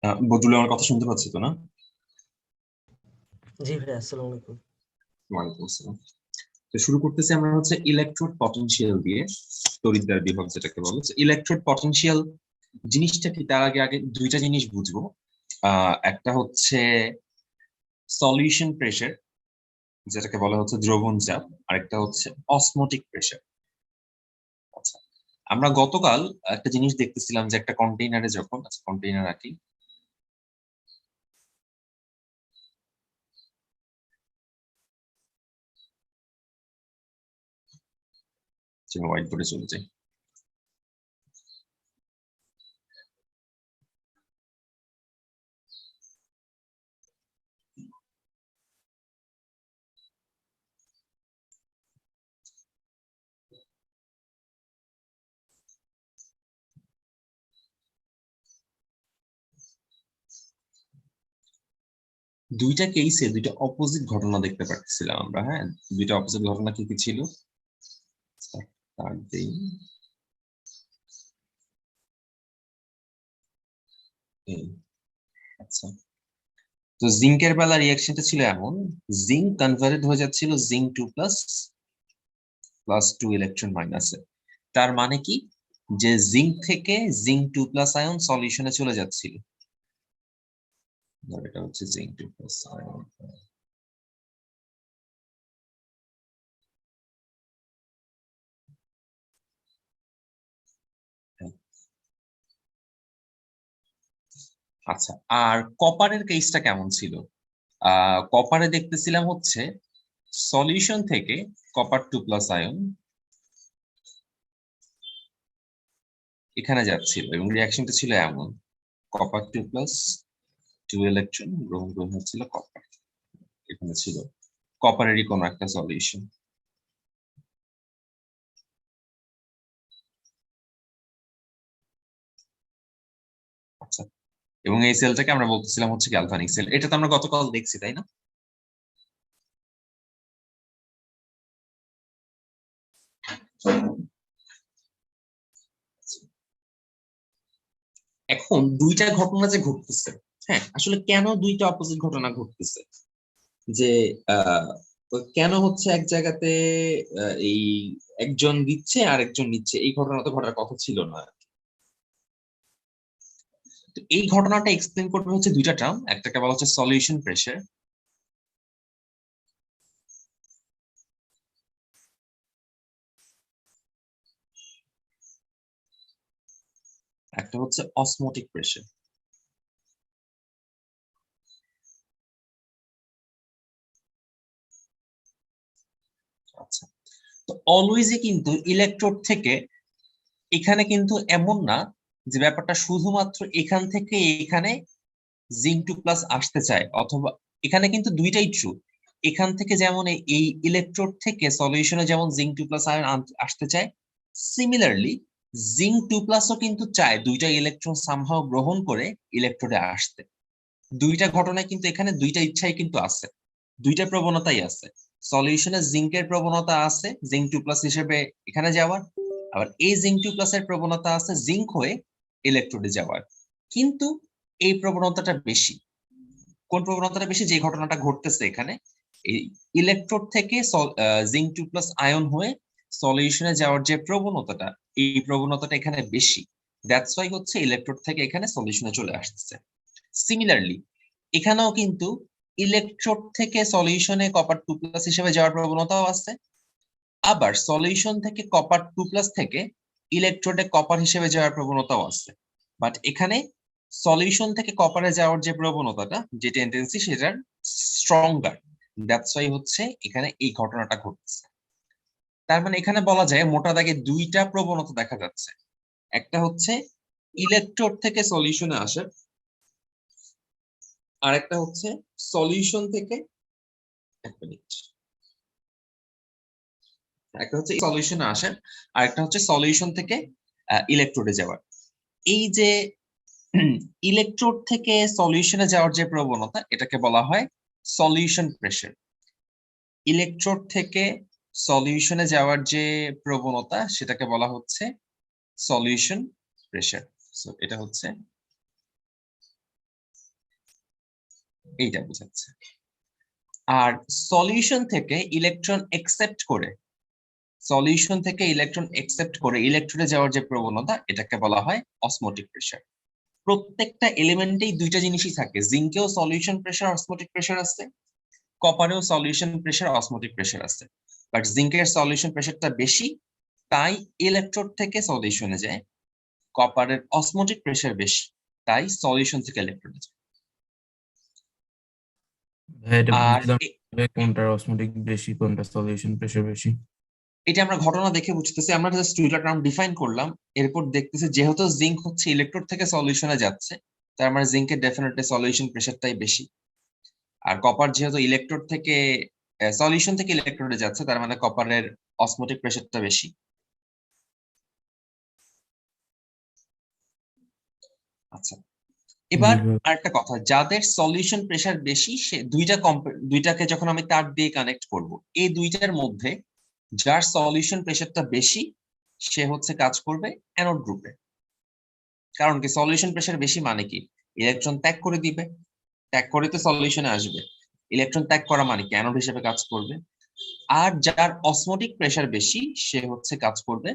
বদরুল, আমার কথা শুনতে পাচ্ছি তো না? জি ভাই, আসসালামু আলাইকুম। ওয়ালাইকুম আসসালাম। তো শুরু করতেছি আমরা হচ্ছে ইলেকট্রোড পটেনশিয়াল দিয়ে, তড়িৎদ্বার বিভব যেটাকে বলে। ইলেকট্রোড পটেনশিয়াল জিনিসটা কি, তার আগে আগে দুইটা জিনিস বুঝবো। একটা হচ্ছে সলিউশন প্রেসার, যেটাকে বলা হচ্ছে দ্রবণ চাপ, আরেকটা হচ্ছে অসমোটিক প্রেসার। আচ্ছা, আমরা গতকাল একটা জিনিস দেখতেছিলাম যে একটা কন্টেইনারে যখন, আচ্ছা কন্টেইনার রাখি, হোয়াইট বোর্ডে চলে যাই। দুইটা কেসে দুইটা অপোজিট ঘটনা দেখতে পাচ্ছিলাম আমরা। হ্যাঁ, দুইটা অপোজিট ঘটনা কি কি ছিল? তার দেই। এই, আচ্ছা, তো জিঙ্কের বেলা রিয়াকশনটা ছিল এমন, জিঙ্ক কনভার্টেড হয়ে যাচ্ছিল জিঙ্ক 2+ প্লাস 2 ইলেকট্রন মাইনাসে। তার মানে কি, যে জিঙ্ক থেকে জিঙ্ক 2+ আয়ন সলিউশনে চলে যাচ্ছিল। এটা হচ্ছে জিঙ্ক 2+ আয়ন। আচ্ছা, আর কপারের কেসটা কেমন ছিল? কপারে দেখতেছিলাম হচ্ছে সলিউশন থেকে কপার 2+ আয়ন এখানে যাচ্ছিল এবং রিয়াকশনটা ছিল এমন, কপার 2+ 2 ইলেকট্রন গ্রহণ গ্রহণ হচ্ছিল কপার। এখানে ছিল কপারেরই কোনো একটা সলিউশন। আচ্ছা, এবং এই সেলটাকে আমরা বলতেছিলাম হচ্ছে গ্যালভানিক সেল। এটা তো আমরা গতকাল দেখছি, তাই না? এখন দুইটা ঘটনা যে ঘটতেছে, হ্যাঁ আসলে কেন দুইটা অপোজিট ঘটনা ঘটতেছে? যে আহ কেন হচ্ছে এক জায়গাতে এই একজন দিচ্ছে আর একজন নিচ্ছে, এই ঘটনা তো ঘটার কথা ছিল না। তো এই ঘটনাটা এক্সপ্লেন করবে হচ্ছে দুইটা টার্ম, একটাকে বলা হচ্ছে সলিউশন প্রেসার, একটা হচ্ছে অসমোটিক প্রেসার। আচ্ছা, তো অলওয়েজই কিন্তু ইলেকট্রোড থেকে এখানে কিন্তু এমন না যে ব্যাপারটা শুধুমাত্র এখান থেকে এখানে জিঙ্ক 2+ আসতে চায়, অথবা এখানে কিন্তু দুইটাই ট্রু। এখান থেকে যেমন এই ইলেকট্রোড থেকে সলিউশনে যেমন জিঙ্ক 2+ আয়ন আসতে চায়, সিমিলারলি জিঙ্ক 2+ও কিন্তু চায় দুইটা ইলেকট্রন সামহাও গ্রহণ করে ইলেকট্রোডে আসতে। দুইটা ঘটনায় কিন্তু এখানে দুইটা ইচ্ছাই কিন্তু আছে, দুইটা প্রবণতাই আছে। সলিউশনে জিঙ্কের প্রবণতা আছে জিঙ্ক 2+ হিসেবে এখানে যাওয়ার, আবার এই জিঙ্ক 2+ এর প্রবণতা আছে জিঙ্ক হয়ে ইলেকট্রোডে যাওয়ার। কিন্তু এই প্রবণতাটা বেশি। কোন প্রবণতাটা বেশি? যে ঘটনাটা ঘটতেছে এখানে, এই ইলেকট্রোড থেকে জিঙ্ক 2+ আয়ন হয়ে সলিউশনে যাওয়ার যে প্রবণতাটা, এই প্রবণতাটা এখানে বেশি। দ্যাটস ওয়াই হচ্ছে ইলেকট্রোড থেকে এখানে সলিউশনে চলে আসতেছে। সিমিলারলি এখানেও কিন্তু ইলেকট্রোড থেকে সলিউশনে কপার 2+ হিসেবে যাওয়ার প্রবণতাও আছে, আবার সলিউশন থেকে কপার 2+ থেকে ইলেকট্রোডে কপার হিসেবে যাওয়ার প্রবণতাও আছে। বাট এখানে সলিউশন থেকে কপারে যাওয়ার যে প্রবণতাটা, যে টেন্ডেন্সি, সেটার স্ট্রঙ্গার। দ্যাটস ওয়াই হচ্ছে এখানে এই ঘটনাটা ঘটছে। তার মানে এখানে বলা যায় মোটা দাগে দুইটা প্রবণতা দেখা যাচ্ছে। একটা হচ্ছে ইলেকট্রোড থেকে সলিউশনে আসে, আর একটা হচ্ছে সলিউশন থেকে, এক মিনিট, একটা হচ্ছে সলিউশনে আসেন আর একটা হচ্ছে সলিউশন থেকে ইলেকট্রোডে যাওয়ার। এই যে ইলেকট্রোড থেকে সলিউশনে যাওয়ার যে প্রবণতা, এটাকে বলা হয় সলিউশন প্রেসার। ইলেকট্রোড থেকে সলিউশনে যাওয়ার যে প্রবণতা, সেটাকে বলা হচ্ছে সলিউশন প্রেসার। সো এটা হচ্ছে এইটা বোঝাচ্ছে। আর সলিউশন থেকে ইলেকট্রন একসেপ্ট করে, সলিউশন থেকে ইলেকট্রন একসেপ্ট করে ইলেকট্রনে যাওয়ার যে প্রবণতা, এটাকে বলা হয় অসমোটিক প্রেসার। প্রত্যেকটা এলিমেন্টেই দুইটা জিনিসই থাকে, জিঙ্কেও সলিউশন প্রেসার অসমোটিক প্রেসার আছে, কপারেও সলিউশন প্রেসার অসমোটিক প্রেসার আছে। বাট জিঙ্কের সলিউশন প্রেসারটা বেশি, তাই ইলেকট্রোড থেকে সলিউশনে যায়। কপারের অসমোটিক প্রেসার বেশি, তাই সলিউশন থেকে ইলেকট্রোডে যায়। এটা আর বুঝলাম, কোনটা অসমোটিক বেশি, কোনটা সলিউশন প্রেসার বেশি। এটা আমরা ঘটনা দেখে বুঝতেছি, আমরা জাস্ট দুইটা টার্ম ডিফাইন করলাম, এরপর দেখতেছি যেহেতু জিঙ্ক হচ্ছে ইলেকট্রোড থেকে সলিউশনে যাচ্ছে, তার মানে জিঙ্কের ডেফিনেটলি সলিউশন প্রেসারটাই বেশি। আর কপার যেহেতু ইলেকট্রোড থেকে সলিউশন থেকে ইলেকট্রোডে যাচ্ছে, তার মানে কপারের অসমোটিক প্রেসারটা বেশি। আচ্ছা, এবার আরেকটা কথা, যাদের সলিউশন প্রেসার বেশি, সে দুইটাকে যখন আমি তার দিয়ে কানেক্ট করব, এই দুইটার মধ্যে যার সলিউশন প্রেসারটা বেশি সে হচ্ছে কাজ করবে অ্যানোড গ্রুপে। কারণ কি, সলিউশন প্রেসার বেশি মানে কি, ইলেকট্রন ত্যাগ করে দিবে, ত্যাগ করে তো সলিউশনে আসবে, ইলেকট্রন ত্যাগ করা মানে কি অ্যানোড হিসেবে কাজ করবে। আর যার অসমোটিক প্রেসার বেশি সে হচ্ছে কাজ করবে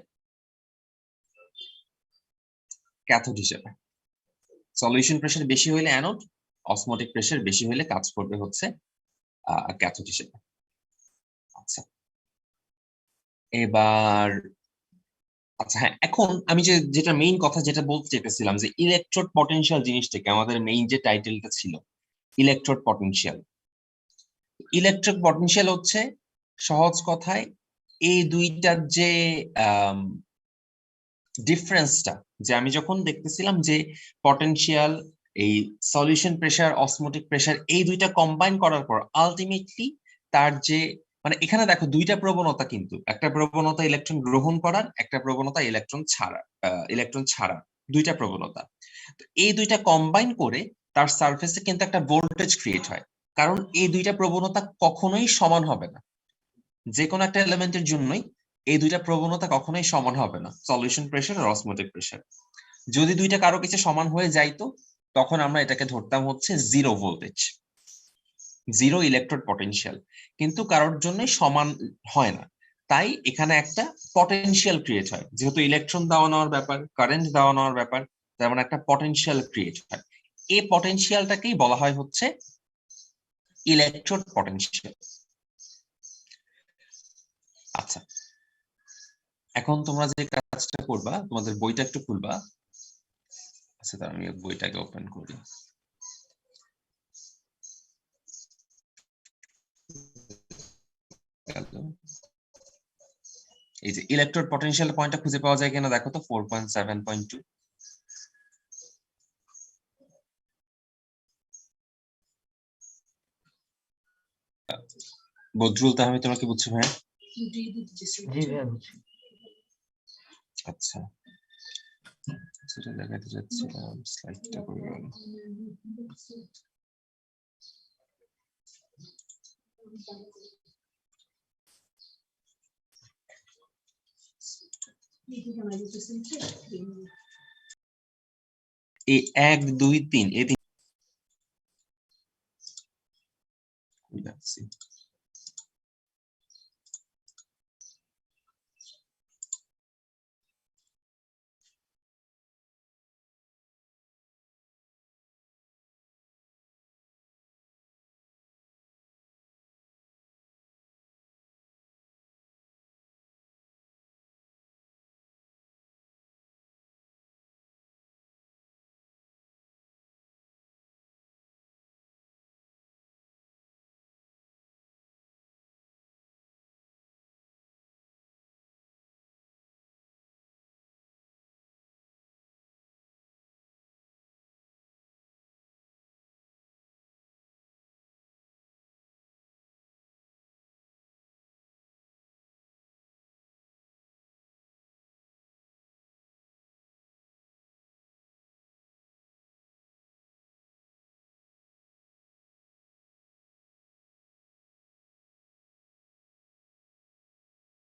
ক্যাথোড হিসেবে। সলিউশন প্রেসার বেশি হইলে অ্যানোড, অসমোটিক প্রেসার বেশি হইলে কাজ করবে হচ্ছে ক্যাথোড হিসেবে। আচ্ছা, এবার আচ্ছা হ্যাঁ, এখন আমি যেটা মেইন কথা যেটা বলতে চেয়েছিলাম, যে ইলেকট্রোড পটেনশিয়াল জিনিসটাকে, আমাদের মেইন যে টাইটেলটা ছিল ইলেকট্রোড পটেনশিয়াল। ইলেকট্রিক পটেনশিয়াল হচ্ছে সহজ কথায় এই দুইটার যে ডিফারেন্সটা, যে আমি যখন দেখতেছিলাম যে পটেনশিয়াল, এই সলিউশন প্রেসার, অসমোটিক প্রেসার, এই দুইটা কম্বাইন করার পর আলটিমেটলি তার যে, মানে এখানে দেখো দুইটা প্রবণতা, কিন্তু একটা প্রবণতা ইলেকট্রন গ্রহণ করার, একটা প্রবণতা ইলেকট্রন ছাড়া, দুইটা প্রবণতা। তো এই দুইটা কম্বাইন করে তার সারফেসে কিন্তু একটা ভোল্টেজ ক্রিয়েট হয়। কারণ এই দুইটা প্রবণতা কখনোই সমান হবে না, যে কোনো একটা এলিমেন্টের জন্যই এই দুইটা প্রবণতা কখনোই সমান হবে না, সলিউশন প্রেসার আর অসমোটিক প্রেসার। যদি দুইটা কারো কিছু সমান হয়ে যাইতো, তখন আমরা এটাকে ধরতাম হচ্ছে zero voltage, zero electrode potential. কিন্তু কারোর জন্যই সমান হয় না, তাই এখানে একটা পটেনশিয়াল ক্রিয়েট হয়, যেহেতু ইলেকট্রন দেওয়া নেওয়ার ব্যাপার, কারেন্ট দেওয়া নেওয়ার ব্যাপার, তার মানে একটা পটেনশিয়াল ক্রিয়েট হয়। এই পটেনশিয়ালটাকেই বলা হয় হচ্ছে ইলেকট্রোড পটেনশিয়াল। আচ্ছা, এখন তোমরা যে কাজটা করবা, তোমাদের বইটা একটু খুলবা। আচ্ছা, তার আমি বইটাকে ওপেন করি। এই যে ইলেকট্রোড পটেনশিয়াল পয়েন্টটা খুঁজে পাওয়া যায় কিনা দেখো তো, 4.7.2। বদরুল তাহমি, তোমরা কি বুঝছো ভাই? আচ্ছা, সেটা দেখাতে যাচ্ছিলাম, স্লাইডটা করে গেল। এই 1 2 3 এই তিন যাচ্ছি।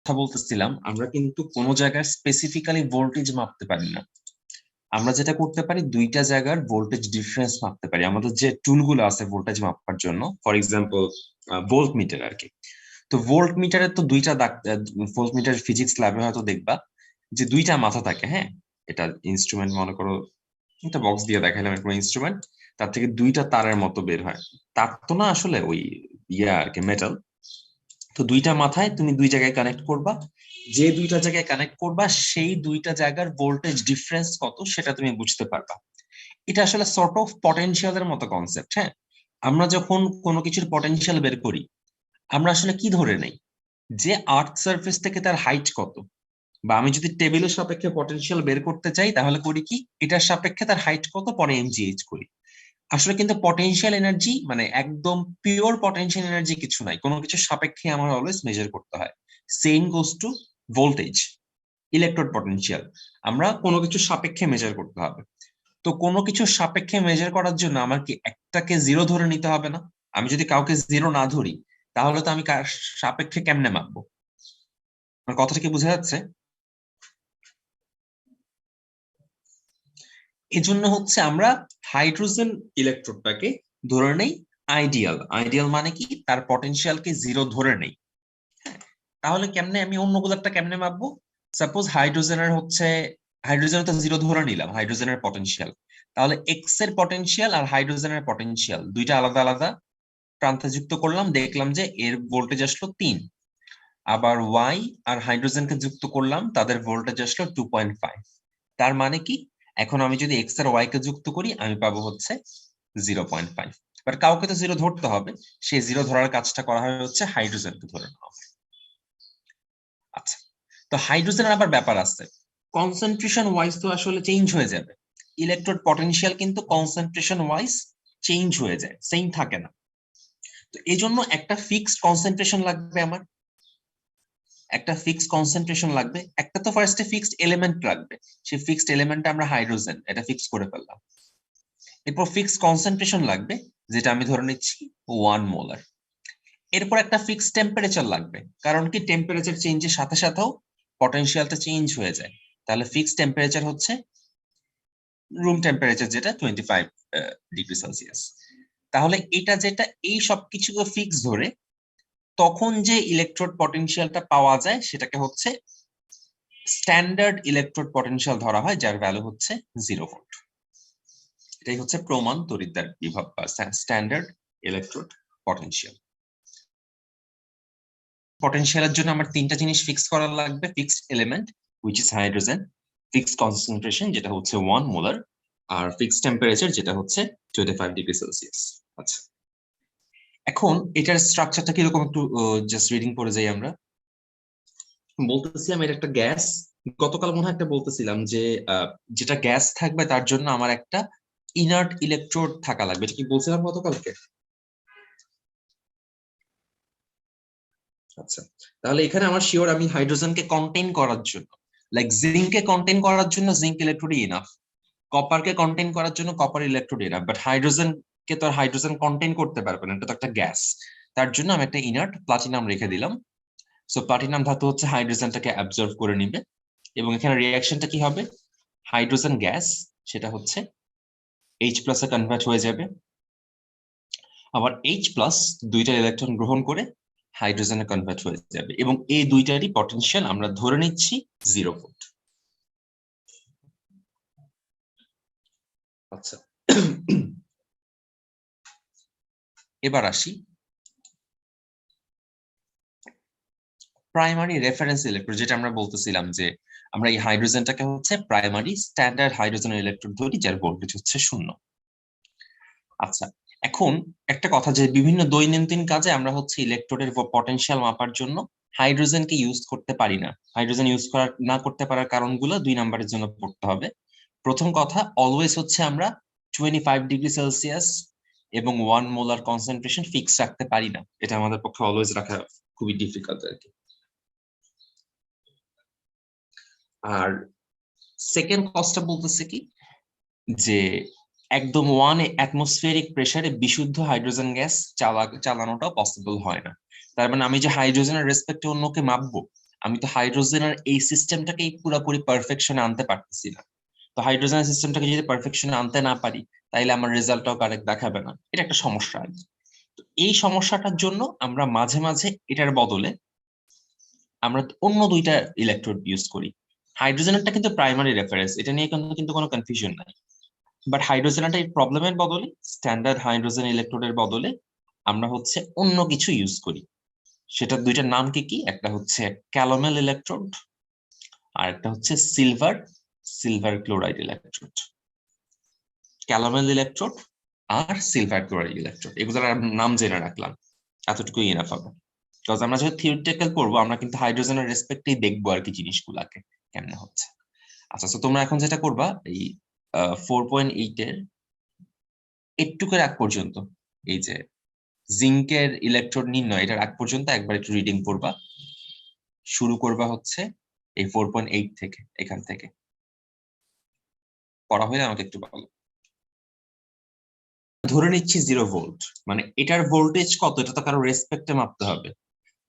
কথা বলতেছিলাম, আমরা কিন্তু কোনো জায়গায় স্পেসিফিক্যালি ভোল্টেজ মাপতে পারি না। আমরা যেটা করতে পারি দুইটা জায়গার ভোল্টেজ ডিফারেন্স মাপতে পারি। আমাদের যে টুলগুলো আছে ভোল্টেজ মাপার জন্য, ফর এক্সাম্পল ভোল্ট মিটার আর কি। তো ভোল্ট মিটারের তো দুইটা দাগ, ভোল্ট মিটার ফিজিক্স ল্যাবে হয়তো দেখবা যে দুইটা মাথা থাকে। হ্যাঁ, এটা ইনস্ট্রুমেন্ট মনে করো, একটা বক্স দিয়ে দেখাইলাম একটা ইনস্ট্রুমেন্ট, তার থেকে দুইটা তারের মতো বের হয়। তার তো না আসলে ওই ইয়া আর কি, মেটাল। তো দুইটা মাথায় তুমি দুই জায়গায় কানেক্ট করবা, যে দুইটা জায়গায় কানেক্ট করবা সেই দুইটা জায়গার ভোল্টেজ ডিফারেন্স কত সেটা তুমি বুঝতে পারবা। এটা আসলে সর্ট অফ পটেনশিয়ালের মতো কনসেপ্ট। হ্যাঁ, আমরা যখন কোনো কিছুর পটেনশিয়াল বের করি, আমরা আসলে কি ধরে নেই যে আর্থ সারফেস থেকে তার হাইট কত, বা আমি যদি টেবিলের সাপেক্ষে পটেনশিয়াল বের করতে চাই তাহলে করি কি, এটার সাপেক্ষে তার হাইট কত পরে এমজিএইচ করি। আসলে কিন্তু পটেনশিয়াল এনার্জি মানে একদম পিওর পটেনশিয়াল এনার্জি কিছু নাই, কোনো কিছু সাপেক্ষে আমার অলওয়েজ মেজার করতে হয়। Same goes to voltage, electrode potential আমরা কোনো কিছু সাপেক্ষে মেজার করতে হবে। তো কোনো কিছু সাপেক্ষে মেজার করার জন্য আমার কি একটাকে জিরো ধরে নিতে হবে না? আমি যদি কাউকে জিরো না ধরি তাহলে তো আমি কার সাপেক্ষে কেমনে মাপবো? আমার কথাটা কি বোঝা যাচ্ছে? এজন্য হচ্ছে আমরা হাইড্রোজেন ইলেকট্রোডটাকে ধরে নেই আইডিয়াল। আইডিয়াল মানে কি, তার পটেনশিয়ালকে জিরো ধরে নেই। তাহলে কেমনে আমি অন্যগুলোটা কেমনে মাপবো? সাপোজ হাইড্রোজেনের হচ্ছে, হাইড্রোজেন তো জিরো ধরে নিলাম হাইড্রোজেনের পটেনশিয়াল, তাহলে এক্স এর পটেনশিয়াল আর হাইড্রোজেনের পটেনশিয়াল দুইটা আলাদা আলাদা প্রান্তে যুক্ত করলাম, দেখলাম যে এর ভোল্টেজ আসলো 3। আবার ওয়াই আর হাইড্রোজেনকে যুক্ত করলাম, তাদের ভোল্টেজ আসলো 2.5। তার মানে কি, এখন আমি যদি এক্স আর ওয়াই কে যুক্ত করি আমি পাবো হচ্ছে 0.5। বাট কাউকে তো জিরো ধরতে হবে, সেই জিরো ধরার কাজটা করা হয় হচ্ছে হাইড্রোজেনকে ধরে নেওয়া হয়। আচ্ছা, তো হাইড্রোজেনের আবার ব্যাপার আছে, কনসেন্ট্রেশন ওয়াইজ তো আসলে চেঞ্জ হয়ে যাবে। ইলেকট্রোড পটেনশিয়াল কিন্তু কনসেন্ট্রেশন ওয়াইজ চেঞ্জ হয়ে যায়, সেম থাকে না। তো এই জন্য একটা ফিক্সড কনসেন্ট্রেশন লাগবে আমার, একটা ফিক্সড কনসেন্ট্রেশন লাগবে, একটা তো ফার্স্টে ফিক্সড এলিমেন্ট লাগবে। সেই ফিক্সড এলিমেন্টটা আমরা হাইড্রোজেন, এটা ফিক্স করে ফেললাম। এরপর ফিক্সড কনসেন্ট্রেশন লাগবে, যেটা আমি ধরে নিচ্ছি 1 মোলার। এরপর একটা ফিক্সড টেম্পারেচার লাগবে, কারণ কি টেম্পারেচার চেঞ্জের সাথে সাথেও পটেনশিয়ালটা চেঞ্জ হয়ে যায়। তাহলে ফিক্সড টেম্পারেচার হচ্ছে রুম টেম্পারেচার, যেটা 25 ডিগ্রি সেলসিয়াস। তাহলে এটা যেটা এই সবকিছু ফিক্স ধরে, তখন যে ইলেকট্রোড পটেনশিয়ালটা পাওয়া যায় সেটাকে হচ্ছে স্ট্যান্ডার্ড ইলেকট্রোড পটেনশিয়াল ধরা হয়, যার ভ্যালু হচ্ছে 0 ভোল্ট। এটাই হচ্ছে প্রমাণ তড়িৎদ্বার বিভব বা স্ট্যান্ডার্ড ইলেকট্রোড পটেনশিয়াল। পটেনশিয়ালের জন্য আমার তিনটা জিনিস ফিক্স করা লাগবে: fixed element which is hydrogen, fixed concentration যেটা হচ্ছে 1 মোলার, আর ফিক্সড টেম্পারেচার যেটা হচ্ছে 25 ডিগ্রি সেলসিয়াস। আচ্ছা, এখন এটার স্ট্রাকচারটা কিরকম একটু জাস্ট রিডিং পড়ে যাই আমরা। বলতেছিলাম এটা একটা গ্যাস, গতকাল মনে হয় একটা বলতেছিলাম যে যেটা গ্যাস থাকবে তার জন্য আমার একটা ইনার্ট ইলেকট্রোড থাকা লাগবে, এটা কি বলছিলাম গতকালকে? আচ্ছা, তাহলে এখানে আমার শিওর আমি হাইড্রোজেনকে কন্টেইন করার জন্য, লাইক জিঙ্ককে কন্টেইন করার জন্য জিঙ্ক ইলেকট্রোডই ইনাফ, কপারকে কন্টেইন করার জন্য কপার ইলেকট্রোড ইনাফ, বাট হাইড্রোজেনকে তো আর হাইড্রোজেন কন্টেইন করতে পারবে না, এটা তো একটা গ্যাস। তার জন্য আমি একটা ইনার্ট প্লাটিনাম রেখে দিলাম। সো প্লাটিনাম ধাতু হচ্ছে হাইড্রোজেনটাকে অ্যাবজর্ব করে নিবে, এবং এখানে রিঅ্যাকশনটা কি হবে, হাইড্রোজেন গ্যাস সেটা হচ্ছে H প্লাসে কনভার্ট হয়ে যাবে, আবার H প্লাস দুইটা ইলেকট্রন গ্রহণ করে হাইড্রোজেনে কনভার্ট হয়ে যাবে, এবং এই দুইটারই পটেনশিয়াল আমরা ধরে নিচ্ছি 0 ভোল্ট। আচ্ছা, এবার আসি প্রাইমারি রেফারেন্স ইলেকট্রোড, যেটা আমরা বলতেছিলাম যে আমরা এই হাইড্রোজেনটাকে হচ্ছে প্রাইমারি স্ট্যান্ডার্ড হাইড্রোজেন ইলেকট্রোড ধরি, যার ভোল্টেজ হচ্ছে 0। আচ্ছা, এখন একটা কথা, যে বিভিন্ন দৈনন্দিন কাজে আমরা হচ্ছে ইলেকট্রোডের পটেনশিয়াল মাপার জন্য হাইড্রোজেনকে ইউজ করতে পারি না। হাইড্রোজেন ইউজ না করতে পারার কারণগুলো 2 নম্বরের জন্য পড়তে হবে। প্রথম কথা, অলওয়েজ হচ্ছে আমরা 25 ডিগ্রি সেলসিয়াস এবং 1 মোলার কনসেন্ট্রেশন ফিক্স রাখতে পারি না, এটা আমাদের পক্ষে অলওয়েজ রাখা খুবই ডিফিকাল্ট আর কি। আর সেকেন্ড কজটা বলতেছে কি, যে একদম 1 অ্যাটমসফিয়ারিক প্রেসারে বিশুদ্ধ হাইড্রোজেন গ্যাস চালানোটা পসিবল হয় না। তার মানে আমি যে হাইড্রোজেনের রেসপেক্টে অন্যকে মাপবো, আমি তো হাইড্রোজেনের এই সিস্টেমটাকেই পুরোপুরি পারফেকশনে আনতে পারতেছি না। তো হাইড্রোজেন সিস্টেমটাকে যদি পারফেকশনে আনতে না পারি তাইলে আমার রেজাল্টটাও কারেক্ট দেখাবে না, এটা একটা সমস্যা আর কি। তো এই সমস্যাটার জন্য আমরা মাঝে মাঝে এটার বদলে আমরা অন্য দুইটা ইলেকট্রোড ইউজ করি। হাইড্রোজেনটা কিন্তু প্রাইমারি রেফারেন্স, এটা নিয়ে কিন্তু কোনো কনফিউশন নাই। বাট হাইড্রোজেনটা এই প্রবলেমের বদলে, স্ট্যান্ডার্ড হাইড্রোজেন ইলেকট্রোডের বদলে আমরা হচ্ছে অন্য কিছু ইউজ করি। সেটার দুইটার নাম কি কি? একটা হচ্ছে ক্যালোমেল ইলেকট্রোড আর একটা হচ্ছে silver silver chloride electrode. Calomel electrode আর সিলভার ক্লোরাইড ইলেকট্রোড, এগুলোর নাম জেনে রাখলাম, এতটুকুই ইনাফ হবে। বিকজ আমরা যখন থিওরিটিক্যাল পড়বো আমরা কিন্তু হাইড্রোজেনের রেসপেক্টেই দেখবো আর কি জিনিসগুলাকে কেমনে হচ্ছে। আচ্ছা, তো তোমরা এখন যেটা করবা এই 4.8 এর একটুকের আগ পর্যন্ত, এই যে জিঙ্কের ইলেকট্রোড নির্ণয় এটার আগ পর্যন্ত একবার একটু রিডিং করবা। শুরু করবা হচ্ছে এই 4.8 থেকে, এখান থেকে পড়া হলে আমাকে একটু বলো। ধরে নিচ্ছি 0 ভোল্ট, মানে এটার ভোল্টেজ কত এটা তো কারো রেসপেক্টে মাপতে হবে।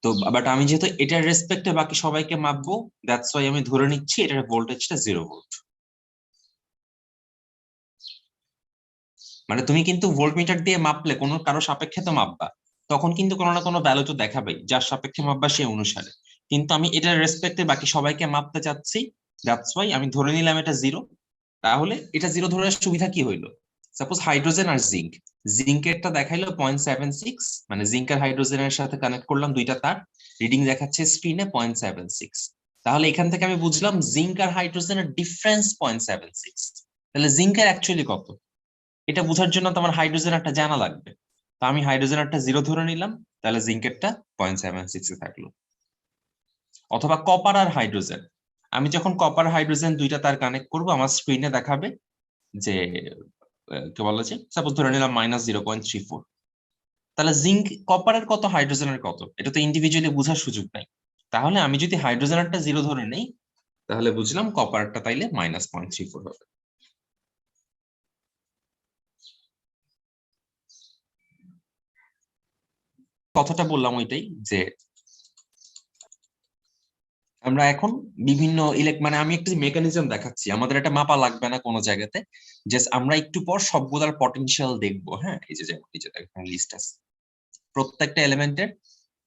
তো বাট আমি যেহেতু এটার রেসপেক্টে বাকি সবাইকে মাপবো, দ্যাটস ওয়াই আমি ধরে নিচ্ছি এটার ভোল্টেজটা 0 ভোল্ট। মানে তুমি কিন্তু ভোল্টমিটার দিয়ে মাপলে কোনো কারো সাপেক্ষে তো মাপবা, তখন কিন্তু কোনো না কোনো ভ্যালু তো দেখাবেই, যার সাপেক্ষে মাপবা সেই অনুসারে। কিন্তু আমি এটার রেসপেক্টে বাকি সবাইকে মাপতে চাচ্ছি, দ্যাটস ওয়াই আমি ধরে নিলাম এটা 0। তাহলে এটা 0 ধরে সুবিধা কি হইলো? সাপোজ হাইড্রোজেন আর জিঙ্ক, জিঙ্কেরটা দেখাইলো 0.76, মানে জিঙ্ক আর হাইড্রোজেনের সাথে কানেক্ট করলাম দুইটা তার, রিডিং দেখাচ্ছে স্ক্রিনে 0.76। তাহলে এখান থেকে আমি বুঝলাম জিঙ্ক আর হাইড্রোজেনের ডিফারেন্স 0.76। তাহলে জিঙ্কের অ্যাকচুয়ালি কত এটা বোঝার জন্য তোমার হাইড্রোজেন একটা জানা লাগবে। তো আমি হাইড্রোজেন একটা 0 ধরে নিলাম, তাহলে জিঙ্কেরটা 0.76 এ থাকলো। অথবা কপার আর হাইড্রোজেন, আমি যখন কপার হাইড্রোজেন দুইটা তার কানেক্ট করবো আমার স্ক্রিনে দেখাবে যে কি বলা যায়, সাপোজ ধরে নিলাম -0.34। তাহলে জিঙ্ক কপারের কত হাইড্রোজেনের কত এটা তো ইন্ডিভিজুয়ালি বোঝার সুযোগ নাই। তাহলে আমি যদি হাইড্রোজেনটা 0 ধরে নেই তাহলে বুঝলাম কপারটা তাইলে -0.34 হবে। কথাটা বললাম ওইটাই যে আমরা এখন বিভিন্ন মানে আমি একটা মেকানিজম দেখাচ্ছি, আমাদের এটা মাপা লাগবে না কোনো জায়গাতে, জাস্ট আমরা একটু পর সবগুলোর পটেনশিয়াল দেখবো। হ্যাঁ, এই যে যেমন এই যে দেখেন লিস্ট আছে, প্রত্যেকটা এলিমেন্টের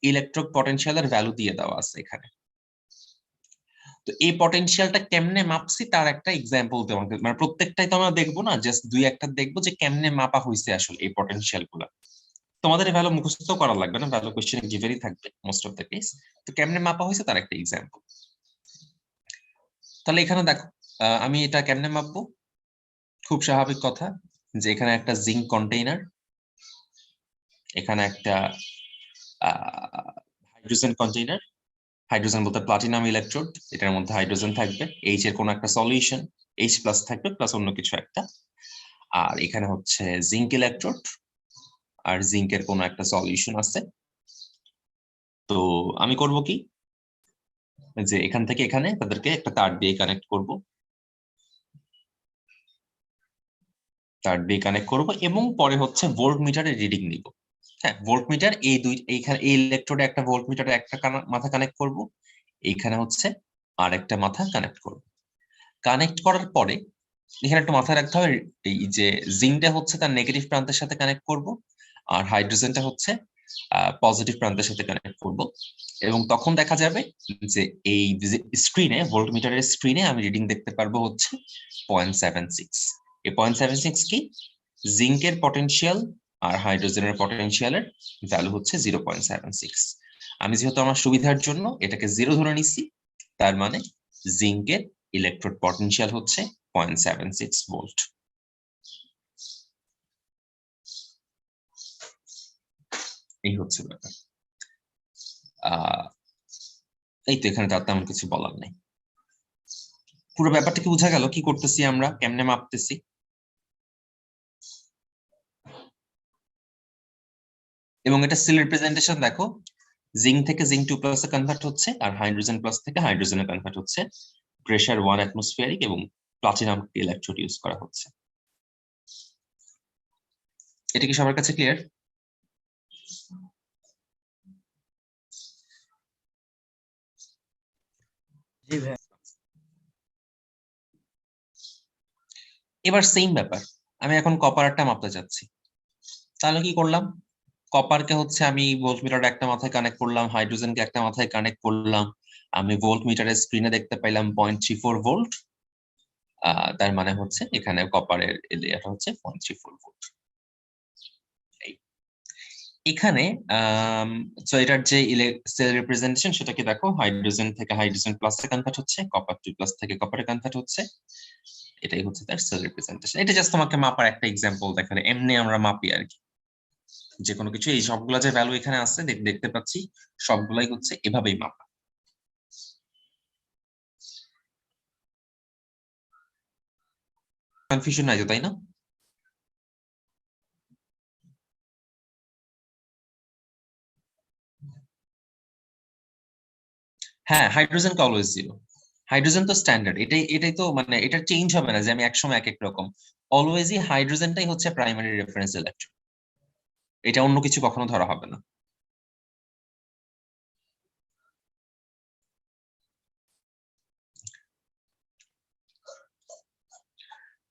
ইলেকট্রিক পটেনশিয়ালের ভ্যালু দিয়ে দেওয়া আছে এখানে। তো এই পটেনশিয়ালটা কেমনে মাপছি তার একটা এক্সাম্পল তোমাকে, মানে প্রত্যেকটাই তো আমরা দেখবো না, জাস্ট দুই একটা দেখবো যে কেমনে মাপা হয়েছে আসলে এই পটেনশিয়াল গুলা। তোমাদের এই ভ্যালু মুখস্থ করা লাগবে না, ভ্যালু কোশ্চেনে গিভেনই থাকবে মোস্ট অফ দ্য কেস। তো কেমনে মাপা হয়েছে তার একটা এক্সাম্পল। তাহলে এখানে দেখো আমি এটা কেমনে মাপবো, খুব স্বাভাবিক কথা যে এখানে একটা জিঙ্ক কন্টেইনার, এখানে একটা হাইড্রোজেন কন্টেইনার, হাইড্রোজেন বলতে প্লাটিনাম ইলেকট্রোড, এটার মধ্যে হাইড্রোজেন থাকবে, এইচ এর কোনো একটা সলিউশন, এইচ প্লাস থাকবে প্লাস অন্য কিছু একটা, আর এখানে হচ্ছে জিঙ্ক ইলেকট্রোড আর জিঙ্কের কোনো একটা সলিউশন আছে। তো আমি করব কি যে এখান থেকে এখানে তাদেরকে একটা তার দিয়ে কানেক্ট করব, তার দিয়ে কানেক্ট করব এবং পরে হচ্ছে ভোল্ট মিটারে রিডিং নিব। হ্যাঁ, ভোল্ট মিটার এই এইখানে এই ইলেকট্রোডে একটা ভোল্ট মিটারে একটা মাথা কানেক্ট করব, এইখানে হচ্ছে আর একটা মাথা কানেক্ট করব। কানেক্ট করার পরে এখানে একটা মাথায় রাখতে হবে এই যে জিঙ্কটা হচ্ছে তার নেগেটিভ প্রান্তের সাথে কানেক্ট করব আর হাইড্রোজেনটা হচ্ছে পজিটিভ প্রান্তের সাথে কানেক্ট করব। এবং তখন দেখা যাবে যে এই স্ক্রিনে ভোল্টমিটারের স্ক্রিনে আমি রিডিং দেখতে পারবো হচ্ছে 0.76। এই 0.76 কি? জিঙ্কের পটেনশিয়াল আর হাইড্রোজেনের পটেনশিয়ালের ভ্যালু হচ্ছে 0.76। আমি যেহেতু আমার সুবিধার জন্য এটাকে 0 ধরে নিচ্ছি, তার মানে জিঙ্কের ইলেকট্রোড পটেনশিয়াল হচ্ছে 0.76 ভোল্ট। এই হচ্ছে ব্যাপার। এই তো, এখানে তার তেমন কিছু বলার নেই। পুরো ব্যাপারটা কি বোঝা গেল কি করতেছি আমরা, কেমনে মাপতেছি? এবং এটা সেল রিপ্রেজেন্টেশন দেখো, জিঙ্ক থেকে জিঙ্ক 2+ এ কনভার্ট হচ্ছে আর হাইড্রোজেন প্লাস থেকে হাইড্রোজেনে কনভার্ট হচ্ছে, প্রেসার 1 অ্যাটমসফিয়ারিক এবং প্লাটিনাম ইলেকট্রোড ইউজ করা হচ্ছে। এটা কি সবার কাছে ক্লিয়ার? জি ভাই। এবার সেম ব্যাপার, আমি এখন কপারটা মাপতে চাচ্ছি, তাহলে কি করলাম, কপারকে হচ্ছে আমি ভোল্টমিটার একটা মাথায় কানেক্ট করলাম, হাইড্রোজেনকে একটা মাথায় কানেক্ট করলাম, আমি ভোল্টমিটারের স্ক্রিনে দেখতে পাইলাম 0.34 ভোল্ট, তার মানে হচ্ছে এখানে কপারের লেয়ারটা হচ্ছে 0.34 ভোল্ট। এখানে তো এটার যে সেল রিপ্রেজেন্টেশন সেটা কি দেখো, হাইড্রোজেন থেকে হাইড্রোজেন প্লাসে কনভার্ট হচ্ছে, কপার 2+ থেকে কপারে কনভার্ট হচ্ছে, এটাই হচ্ছে তার সেল রিপ্রেজেন্টেশন। এটা জাস্ট তোমাকে মাপার একটা এক্সাম্পল দেখালে, এমনি আমরা মাপি আর কি যে কোনো কিছু। এই সবগুলা যে ভ্যালু এখানে আছে দেখতে পাচ্ছি, সবগুলাই হচ্ছে এভাবেই মাপা। কনফিউশন নাই তো, তাই না? হ্যাঁ, হাইড্রোজেনকে অলওয়েজ 0, হাইড্রোজেন তো স্ট্যান্ডার্ড, এটাই তো মানে এটা চেঞ্জ হবে না যে আমি একসময় এক এক রকম, অলওয়েজই হাইড্রোজেনটাই হচ্ছে প্রাইমারি রেফারেন্স ইলেকট্রন, এটা অন্য কিছু কখনো ধরা হবে না।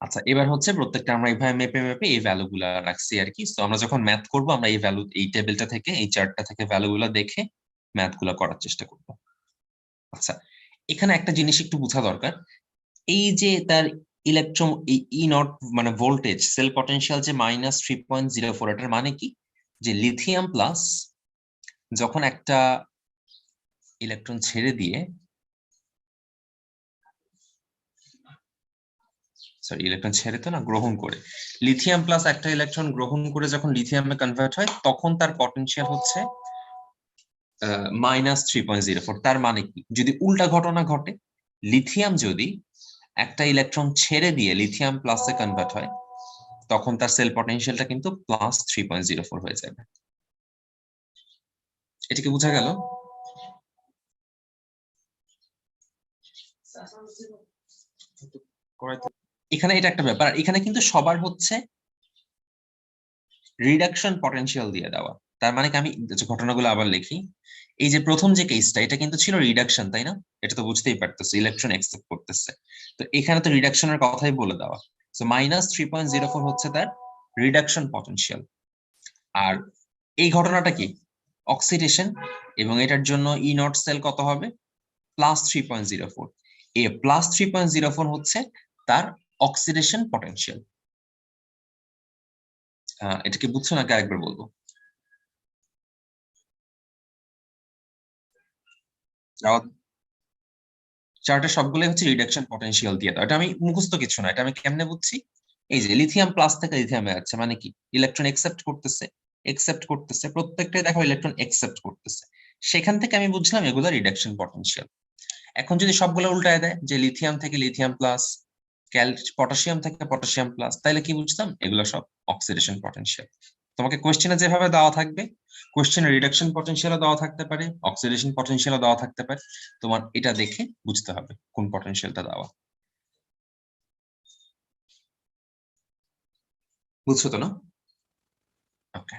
আচ্ছা, এবার হচ্ছে প্রত্যেকটা আমরা এইভাবে মেপে মেপে এই ভ্যালু গুলা রাখছি আর কি। তো আমরা যখন ম্যাথ করব আমরা এই ভ্যালু, এই টেবিলটা থেকে, এই চার্টটা থেকে ভ্যালু গুলা দেখে ম্যাথ গুলা করার চেষ্টা করব। আচ্ছা, এখানে একটা জিনিস একটু বোঝা দরকার, এই যে তার ইলেকট্রন ই নট মানে ভোল্টেজ সেল পটেনশিয়াল যে -3.04, এটার মানে কি, যে লিথিয়াম প্লাস যখন একটা ইলেকট্রন ছেড়ে দিয়ে, সরি ইলেকট্রন ছেড়ে তো না, গ্রহণ করে, লিথিয়াম প্লাস একটা ইলেকট্রন গ্রহণ করে যখন লিথিয়ামে কনভার্ট হয় তখন তার পটেনশিয়াল হচ্ছে -3.04। তার মানে কি, যদি উল্টা ঘটনা ঘটে, লিথিয়াম যদি একটা ইলেকট্রন ছেড়ে দিয়ে লিথিয়াম প্লাসে কনভার্ট হয়, তখন তার সেল পটেনশিয়ালটা কিন্তু +3.04 হয়ে যাবে। এটা কি বোঝা গেল? এখানে এটা একটা ব্যাপার, এখানে কিন্তু সবার হচ্ছে রিডাকশন পটেনশিয়াল দিয়ে দেওয়া। তার মানে কি, আমি ঘটনাগুলো আবার লিখি, এই যে প্রথম যে কেসটা, এটা কিন্তু ছিল রিডাকশন, তাই না? এটা তো বুঝতেই পারতেছে, ইলেকট্রন অ্যাকসেপ্ট করতেছে, তো এখানে তো রিডাকশনের কথাই বলে দেওয়া। সো -3.04 হচ্ছে তার রিডাকশন পটেনশিয়াল। আর এই ঘটনাটা কি, অক্সিডেশন, এবং এটার জন্য ই নট সেল কত হবে, +3.04। এই +3.04 হচ্ছে তার অক্সিডেশন পটেনশিয়াল। এটাকে বুঝছো নাকি আরেকবার বলবো? চার্টে সবগুলোই হচ্ছে রিডাকশন পটেনশিয়াল দিয়ে দাও, এটা আমি মুখস্থ কিছু না, এটা আমি কেমনে বুঝছি, এই যে লিথিয়াম প্লাস থেকে লিথিয়ামে যাচ্ছে মানে কি, ইলেকট্রন একসেপ্ট করতেছে, প্রত্যেকটাই দেখো ইলেকট্রন একসেপ্ট করতেছে, সেখান থেকে আমি বুঝলাম এগুলো রিডাকশন পটেনশিয়াল। এখন যদি সবগুলো উল্টায় দেয়, যে লিথিয়াম থেকে লিথিয়াম প্লাস, পটাশিয়াম থেকে পটাশিয়াম প্লাস, তাহলে কি বুঝতাম এগুলো সব অক্সিডেশন পটেনশিয়াল। তোমাকে কোশ্চেনে যেভাবে দেওয়া থাকবে, কোশ্চেনে রিডাকশন পটেনশিয়ালও দেওয়া থাকতে পারে, অক্সিডেশন পটেনশিয়ালও দেওয়া থাকতে পারে, তোমার এটা দেখে বুঝতে হবে কোন পটেনশিয়ালটা দেওয়া। বুঝছো তো না? ওকে,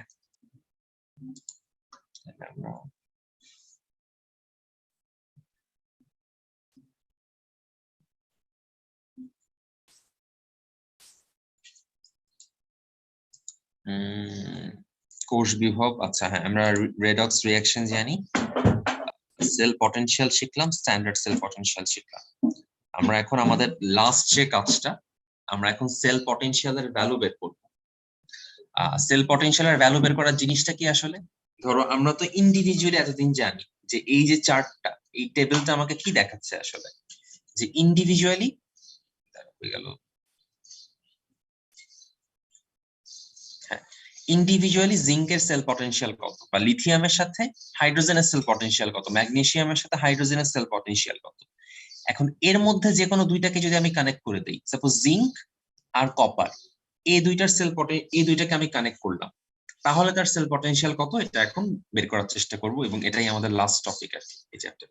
কোষ বিভব, আচ্ছা হ্যাঁ, আমরা রেডক্স রিঅ্যাকশন জানি, সেল পটেনশিয়াল শিখলাম, স্ট্যান্ডার্ড সেল পটেনশিয়াল শিখলাম। আমরা এখন আমাদের লাস্ট যে কাজটা, আমরা এখন সেল পটেনশিয়ালের ভ্যালু বের করব। সেল পটেনশিয়ালের ভ্যালু বের করার জিনিসটা কি আসলে, ধরো আমরা তো ইন্ডিভিজুয়ালি এতদিন জানি যে এই যে চার্টটা, এই টেবিলটা আমাকে কি দেখাচ্ছে আসলে, যে ইন্ডিভিজুয়ালি হয়ে গেল, হ্যাঁ, ইন্ডিভিজুয়ালি জিঙ্কের সেল পটেনশিয়াল কত, বা লিথিয়ামের সাথে হাইড্রোজেনের সেল পটেনশিয়াল কত, ম্যাগনেসিয়ামের সাথে হাইড্রোজেনের সেল পটেনশিয়াল কত। এখন এর মধ্যে যে কোনো দুইটাকে যদি আমি কানেক্ট করে দিই, সাপোজ জিঙ্ক আর কপার, এই দুইটাকে আমি কানেক্ট করলাম, তাহলে তার সেল পটেনশিয়াল কত, এটা এখন বের করার চেষ্টা করব, এবং এটাই আমাদের লাস্ট টপিক আর কি এই চ্যাপ্টার।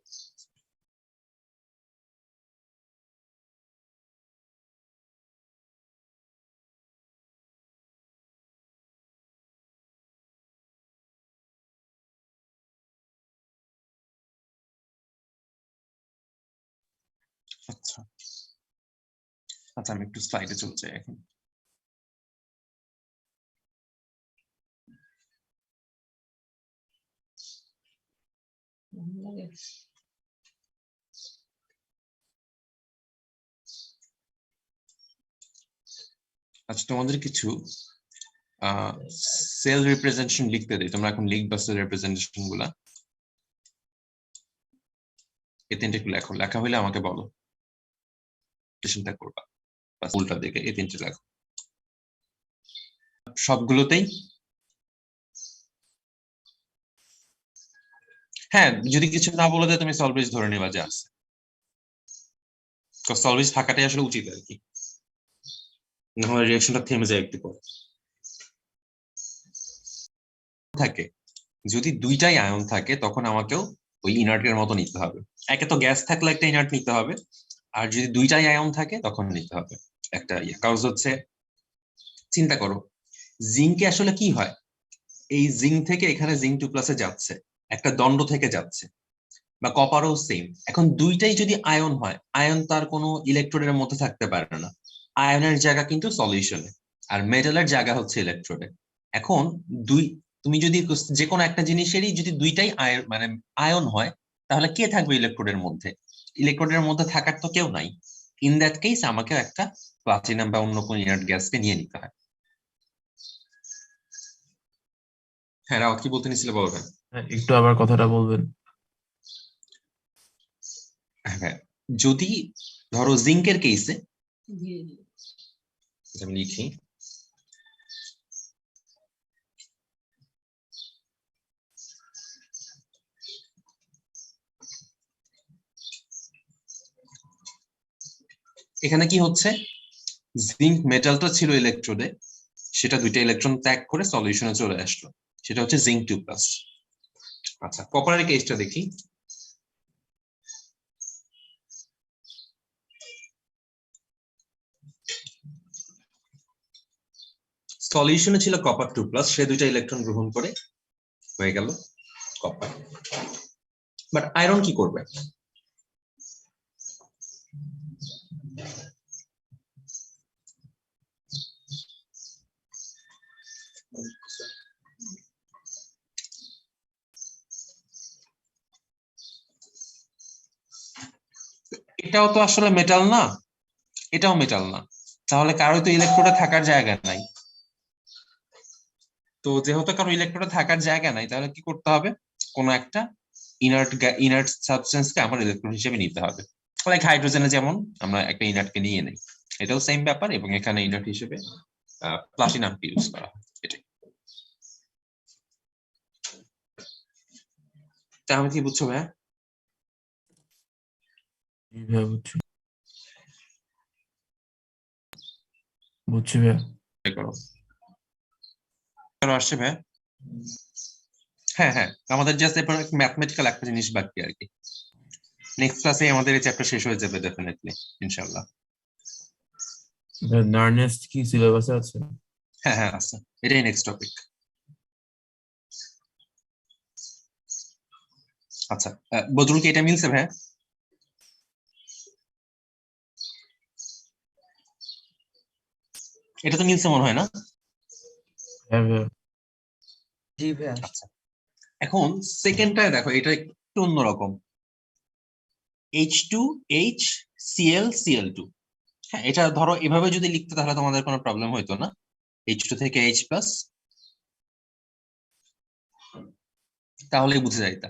আচ্ছা, আচ্ছা আমি একটু স্লাইডে চলে যাই এখন। আচ্ছা তোমাদের কিছু সেল রিপ্রেজেন্টেশন লিখতে দিই, তোমরা এখন লিখবা সেল রিপ্রেজেন্টেশন গুলা। এই তিনটে একটু লেখো, লেখা হইলে আমাকে বলো প্রেজেন্টেশনটা করবা, বা ফুলটা দেখে এই তিনটে লেখো সবগুলোতেই। হ্যাঁ যদি কিছু না বলে দেয় তুমি সলভেজ ধরে নিবা যে আছে, সলভেজ থাকাটাই আসলে উচিত আর কি, নাহলে রিঅ্যাকশনটা থেমে যায় একটু পর। থাকে যদি দুইটাই আয়ন থাকে তখন আমাকেও ওই ইনার্টের মতো নিতে হবে। একে তো গ্যাস থাকলে একটা ইনার্ট নিতে হবে, আর যদি দুইটাই আয়ন থাকে তখন নিতে হবে একটা ইয়ে। কারণ হচ্ছে চিন্তা করো জিঙ্কে আসলে কি হয়, এই জিঙ্ক থেকে এখানে জিঙ্ক 2+ যাচ্ছে, একটা দণ্ড থেকে যাচ্ছে, বা কপারও সেম। এখন দুইটাই যদি আয়ন হয়, আয়ন তার কোনো ইলেকট্রোডের মধ্যে থাকতে পারে না, আয়নের জায়গা কিন্তু সলিউশনে, আর মেটালের জায়গা হচ্ছে ইলেকট্রোডে। এখন দুই তুমি যদি যে কোনো একটা জিনিসেরই যদি দুইটাই মানে আয়ন হয়, তাহলে কে থাকবে ইলেকট্রোডের মধ্যে? ইলেকট্রোডের মধ্যে থাকার তো কেউ নাই। ইন দ্যাট কেস আমাকে একটা প্লাটিনাম বা অন্য কোনো ইনার্ট গ্যাসকে নিয়ে নিতে হয়। হ্যাঁ রাও কি বলতে নিছিলে বলবেন? একটু আবার কথাটা বলবেন। হ্যাঁ যদি ধরো জিঙ্কের কেসে আমি লিখি, এখানে কি হচ্ছে, জিঙ্ক মেটালটা ছিল ইলেকট্রোডে, সেটা দুইটা ইলেকট্রন ত্যাগ করে সলিউশনে চলে আসলো, সেটা হচ্ছে জিঙ্ক 2+। আচ্ছা কপারের কেসটা দেখি। সলিউশনে ছিল কপার 2+, সে দুইটা ইলেকট্রন গ্রহণ করে হয়ে গেল কপার। বাট আয়রন কি করবে? এটাও তো আসলে মেটাল না, এটাও মেটাল না, তাহলে কারোই তো ইলেকট্রোডে থাকার জায়গা নাই। তো যেহেতু কারো ইলেকট্রোডে থাকার জায়গা নাই, তাহলে কি করতে হবে, কোনো একটা ইনার্ট সাবস্টেন্সকে আমার ইলেকট্রন হিসেবে নিতে হবে। লাইক হাইড্রোজেনে যেমন আমরা একটা ইনার্টকে নিয়ে নেই, এটাও সেম ব্যাপার, এবং এখানে ইনার্ট হিসেবে প্লাটিনামকে ইউজ করা হয়। এটাই। তা আমি কি বুঝছো ভাইয়া? জি ভাইয়া বুঝছি, বুঝছি ভাইয়া। করো আসছে ভাইয়া। হ্যাঁ হ্যাঁ আমাদের জাস্ট এরপর ম্যাথমেটিক্যাল একটা জিনিস বাকি আর কি, নেক্সট ক্লাসে আমাদের এই চ্যাপ্টার শেষ হয়ে যাবে ডেফিনেটলি ইনশাআল্লাহ। ভাইয়া নার্নেস্ট কি সিলেবাসে আছে? হ্যাঁ হ্যাঁ আছে, এটাই নেক্সট টপিক। আচ্ছা বদরুল কি এটা মিলছে ভাইয়া? এটা তো মিলছে মনে হয় না? হ্যাঁ ভাইয়া। জি ভাইয়া। আচ্ছা এখন সেকেন্ডটায় দেখো, এটা একটু অন্যরকম। H2HCl Cl2, হ্যাঁ এটা ধরো এভাবে যদি লিখতে তাহলে তোমাদের কোনো প্রবলেম হইতো না, H2 থেকে H+, তাহলে বুঝে যাইতা।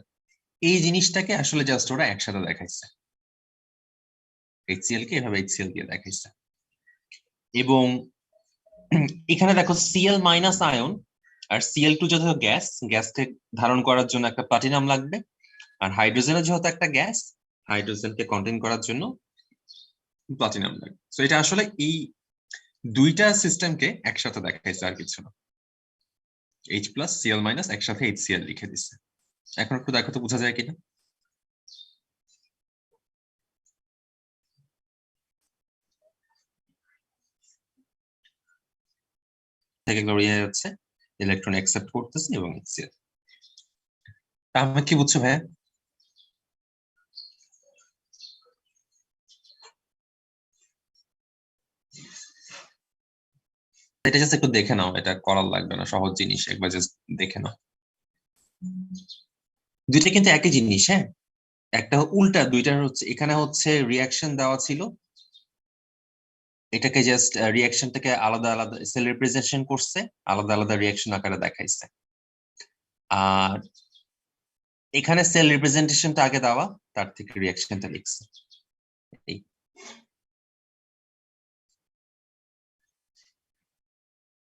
এই জিনিসটাকে আসলে জাস্ট ওরা একসাথে দেখাইছে, HCl কে এভাবে HCl দিয়ে দেখাইছে। এবং এখানে দেখো Cl- আয়ন আর Cl2 যেহেতু গ্যাস, গ্যাসকে ধারণ করার জন্য একটা প্লাটিনাম লাগবে, আর হাইড্রোজেনের যেহেতু একটা গ্যাস, হাইড্রোজেনকে কন্টেইন করার জন্য প্লাটিনাম লাগবে। তো এটা আসলে এই দুইটা সিস্টেমকে একসাথে দেখাইছে, আর কিছু না। H+Cl- একসাথে HCl লিখে দিচ্ছে। এখন একটু দেখো তো বোঝা যায় কিনা। থেকে গড়িয়ে যাচ্ছে, ইলেকট্রন অ্যাকসেপ্ট করতেছে এবং HCl। আমি কি বুঝছো ভাইয়া? এটা জাস্ট একটু দেখে নাও, এটা করার লাগবে না, সহজ জিনিস, একবার জাস্ট দেখে নাও। দুইটা কিন্তু একই জিনিস, হ্যাঁ, একটা উল্টা, দুইটার হচ্ছে এখানে হচ্ছে রিয়াকশন দেওয়া ছিল, এটাকে জাস্ট রিয়াকশনটাকে আলাদা আলাদা সেল রিপ্রেজেন্টেশন করছে, আলাদা আলাদা রিয়াকশন আকারে দেখাইছে। আর এখানে সেল রিপ্রেজেন্টেশনটা আগে দেওয়া, তার থেকে রিয়াকশনটা লিখছে। এই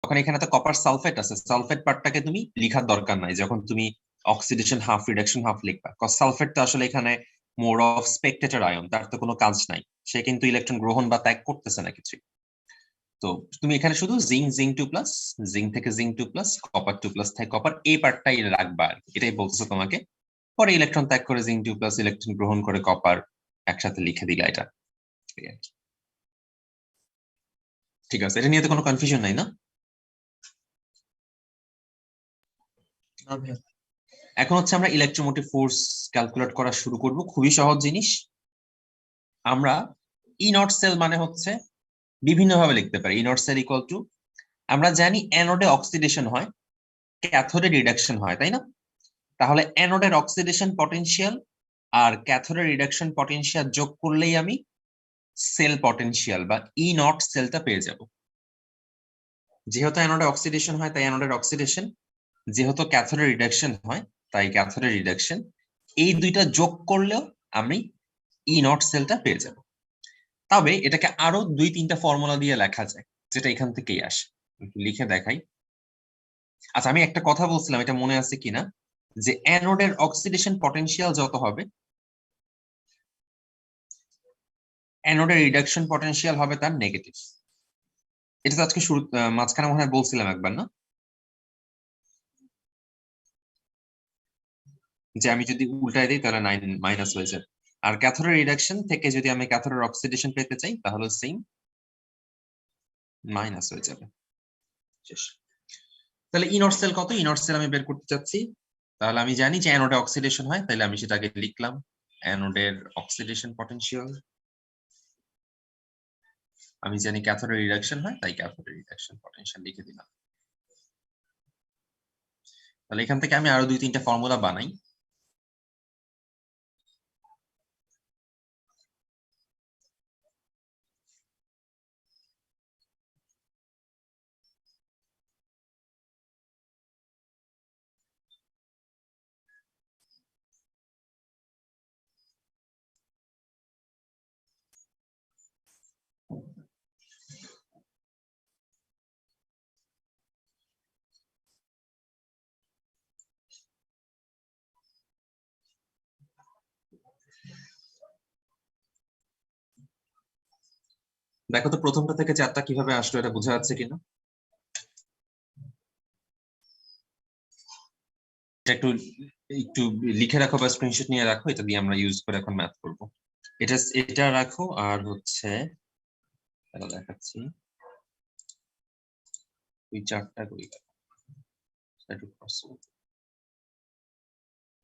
তখন এখানে তো কপার সালফেট আছে, সালফেট পার্টটাকে তুমি লিখার দরকার নাই যখন তুমি অক্সিডেশন হাফ রিডাকশন হাফ লিখবা, কজ সালফেট তো আসলে এখানে মোর অফ স্পেকটেটর আয়ন, তার তো কোনো কাজ নাই, সে কিন্তু ইলেকট্রন গ্রহণ বা ত্যাগ করতেছে না কিছু। তো তুমি এখানে শুধু জিঙ্ক 2+, জিঙ্ক থেকে জিঙ্ক 2+, কপার 2+ থেকে কপার, এই পার্টটাই রাখবা আর কি, এটাই বলতেছে তোমাকে। পরে ইলেকট্রন ত্যাগ করে জিঙ্ক 2+, ইলেকট্রন গ্রহণ করে কপার, একসাথে লিখে দিলা এটা। ঠিক আছে, এটা নিয়ে তো কোনো কনফিউশন নাই না? না ভাইয়া। এখন হচ্ছে আমরা ইলেকট্রোমোটিভ ফোর্স ক্যালকুলেট করা শুরু করব, খুবই সহজ জিনিস। আমরা ই নট সেল মানে হচ্ছে বিভিন্ন ভাবে লিখতে পারি। ই নট সেল ইকুয়াল টু, আমরা জানি অ্যানোডে অক্সিডেশন হয়, ক্যাথোডে রিডাকশন হয়, তাই না? তাহলে অ্যানোডের অক্সিডেশন পটেনশিয়াল আর ক্যাথোডের রিডাকশন পটেনশিয়াল যোগ করলেই আমি সেল পটেনশিয়াল বা ই নট সেলটা পেয়ে যাব। যেহেতু অ্যানোডে অক্সিডেশন হয় তাই অ্যানোডের অক্সিডেশন, যেহেতু ক্যাথোডের রিডাকশন হয় তাই ক্যাথোডের রিডাকশন, এই দুইটা যোগ করলেও আমি ই নট সেলটা পেয়ে যাব। তবে এটাকে আরো 2-3টা ফর্মুলা দিয়ে লেখা যায়, যেটা এখান থেকেই আসে, লিখে দেখাই। আচ্ছা, আমি একটা কথা বলছিলাম, এটা মনে আছে কিনা, যে অ্যানোডের অক্সিডেশন পটেনশিয়াল যত হবে, অ্যানোডের রিডাকশন পটেনশিয়াল হবে তার নেগেটিভ। এটা তো আজকে শুরু মাঝখানে মনে হয় বলছিলাম একবার, না? যে আমি যদি উল্টাই দিই তাহলে 9 মাইনাস হয়ে যাবে। আর ক্যাথোডের রিডাকশন থেকে যদি আমি ক্যাথোডের অক্সিডেশন পেতে চাই তাহলে সেম মাইনাস হয়ে যাবে। শেষ। তাহলে ইনট সেল কত? ইনট সেল আমি বের করতে চাচ্ছি, তাহলে আমি জানি যে অ্যানোডে অক্সিডেশন হয়, তাহলে আমি সেটাকে লিখলাম অ্যানোডের অক্সিডেশন পটেনশিয়াল। আমি জানি ক্যাথোডের রিডাকশন হয়, তাই ক্যাথোডের রিডাকশন পটেনশিয়াল লিখে দিলাম। তাহলে এখান থেকে আমি আরো 2-3টা ফর্মুলা বানাই। দেখো তো প্রথমটা থেকে 4টা কিভাবে আসলো, এটা বোঝা যাচ্ছে কিনা? একটু একটু লিখে রাখো বা স্ক্রিনশট নিয়ে রাখো, এটা দিয়ে আমরা ইউজ করে এখন ম্যাথ করব। এটা রাখো, আর হচ্ছে এটা দেখাচ্ছি, ওই 4টা করি।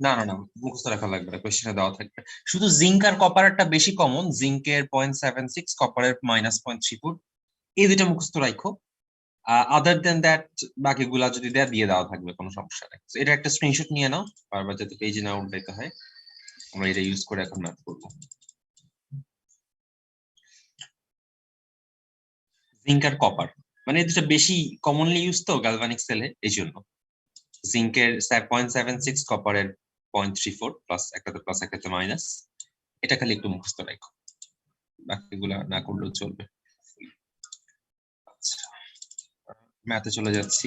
না না না, মুখস্থ রাখা লাগবে না, কোশ্চেনে দেওয়া থাকবে। শুধু জিঙ্ক আর কপারেরটা বেশি কমন, জিঙ্কের 0.76, কপারের -0.34, এই দুইটা মুখস্থ রাখো। আদার দেন দ্যাট বাকিগুলা যদি দিয়ে দেওয়া থাকবে, কোনো সমস্যা নেই। এটা একটা স্ক্রিনশট নিয়ে নাও, বারবার যাতে পেজে না উল্টাইতে হয়। আমরা এটা ইউজ করে এখন ম্যাথ করবো। জিঙ্ক আর কপার মানে এই দুটো বেশি কমনলি ইউজ তো গ্যালভানিক সেলে, এই জন্য। জিঙ্কের 0.76, কপারের 0.34, প্লাস একটাতে প্লাস একটাতে মাইনাস। এটা খালি একটু মুখস্থ রাখো, বাকিগুলা না করলেও চলবে। আচ্ছা, ম্যাথে চলে যাচ্ছি।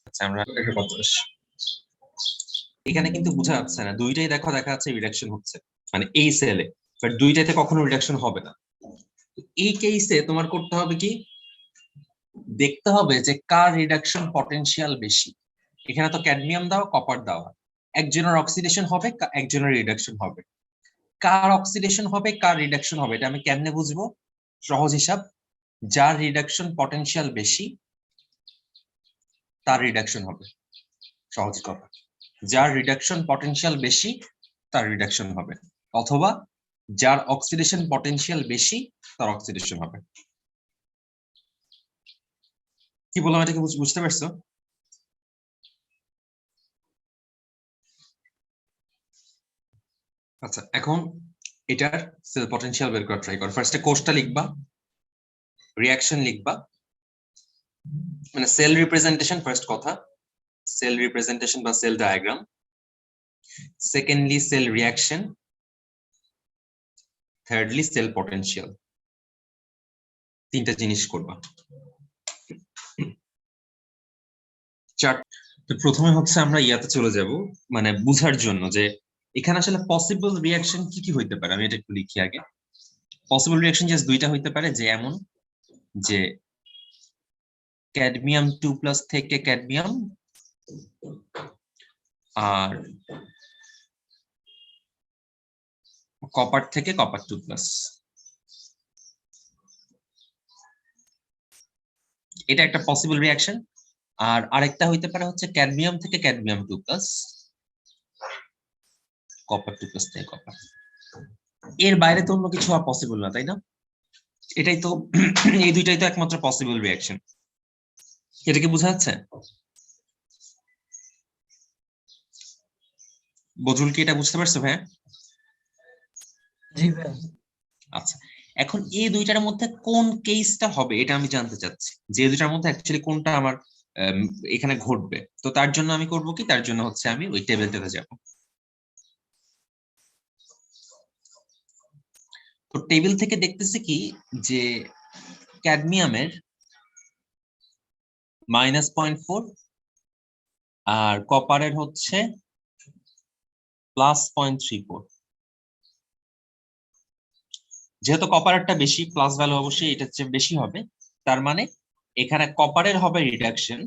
আচ্ছা, আমরা এখানে কিন্তু বোঝা যাচ্ছে না, দুইটাই দেখা যাচ্ছে রিডাকশন হচ্ছে, মানে এই সেলে, বাট দুইটাতে কখনো রিডাকশন হবে না। এই কেসে তোমার করতে হবে কি, দেখতে হবে যে কার রিডাকশন পটেনশিয়াল বেশি। এখানে তো ক্যাডমিয়াম দাও, কপার দাও, একজনের অক্সিডেশন হবে, একজনের রিডাকশন হবে। কার অক্সিডেশন হবে, কার রিডাকশন হবে, এটা আমি কেমনে বুঝবো? সহজ হিসাব, যার রিডাকশন পটেনশিয়াল বেশি তার রিডাকশন হবে। সহজ কথা, যার রিডাকশন পটেনশিয়াল বেশি তার রিডাকশন হবে। অথবা যার অক্সিডেশন পটেনশিয়াল বেশি তার অক্সিডেশন হবে। কি বললাম এটাকে বুঝতে পারছো? আচ্ছা, এখন এটার সেল পটেনশিয়াল বের করা ট্রাই করো। ফার্স্টে কোষটা লিখবা, রিঅ্যাকশন লিখবা, মানে সেল রিপ্রেজেন্টেশন ফার্স্ট কথা, সেল রিপ্রেজেন্টেশন বা cell diagram, secondly cell reaction, thirdly cell potential. তিনটা জিনিস করবা। তো প্রথমে হচ্ছে আমরা ইয়াতে চলে যাব, মানে বুঝার জন্য যে এখানে আসলে পসিবল রিঅ্যাকশন কি কি হইতে পারে। আমি এটা একটু লিখি আগে। পসিবল রিঅ্যাকশন জাস্ট দুইটা হইতে পারে, যে এমন যে ক্যাডমিয়াম 2+ থেকে ক্যাডমিয়াম আর কপার থেকে কপার 2+, এটা একটা পসিবল রিঅ্যাকশন। আর আরেকটা হইতে পারে হচ্ছে ক্যাডমিয়াম থেকে ক্যাডমিয়াম 2+, কপার 2+ থেকে কপার। এর বাইরে তো অন্য কিছু আর পসিবল না, তাই না? এটাই তো এই দুইটাই তো একমাত্র পসিবল রিঅ্যাকশন। এটা কি বোঝা যাচ্ছে? বজরুল কি এটা বুঝতে পারছো ভাই? জি ভাইয়া। আচ্ছা, এখন এই দুইটার মধ্যে কোন কেসটা হবে এটা আমি জানতে চাচ্ছি, যে দুইটার মধ্যে অ্যাকচুয়ালি কোনটা আমার এখানে ঘটবে। তো তার জন্য আমি করব কি, তার জন্য হচ্ছে আমি ওই টেবিলটাতে যাব। তো টেবিল থেকে দেখতেছি কি যে ক্যাডমিয়ামের -0.4 আর কপারের হচ্ছে +0.34। যেহেতু কপারেরটা বেশি, প্লাস ভ্যালু অবশ্যই এটার চেয়ে বেশি হবে, তার মানে এখানে কপারের হবে রিডাকশন,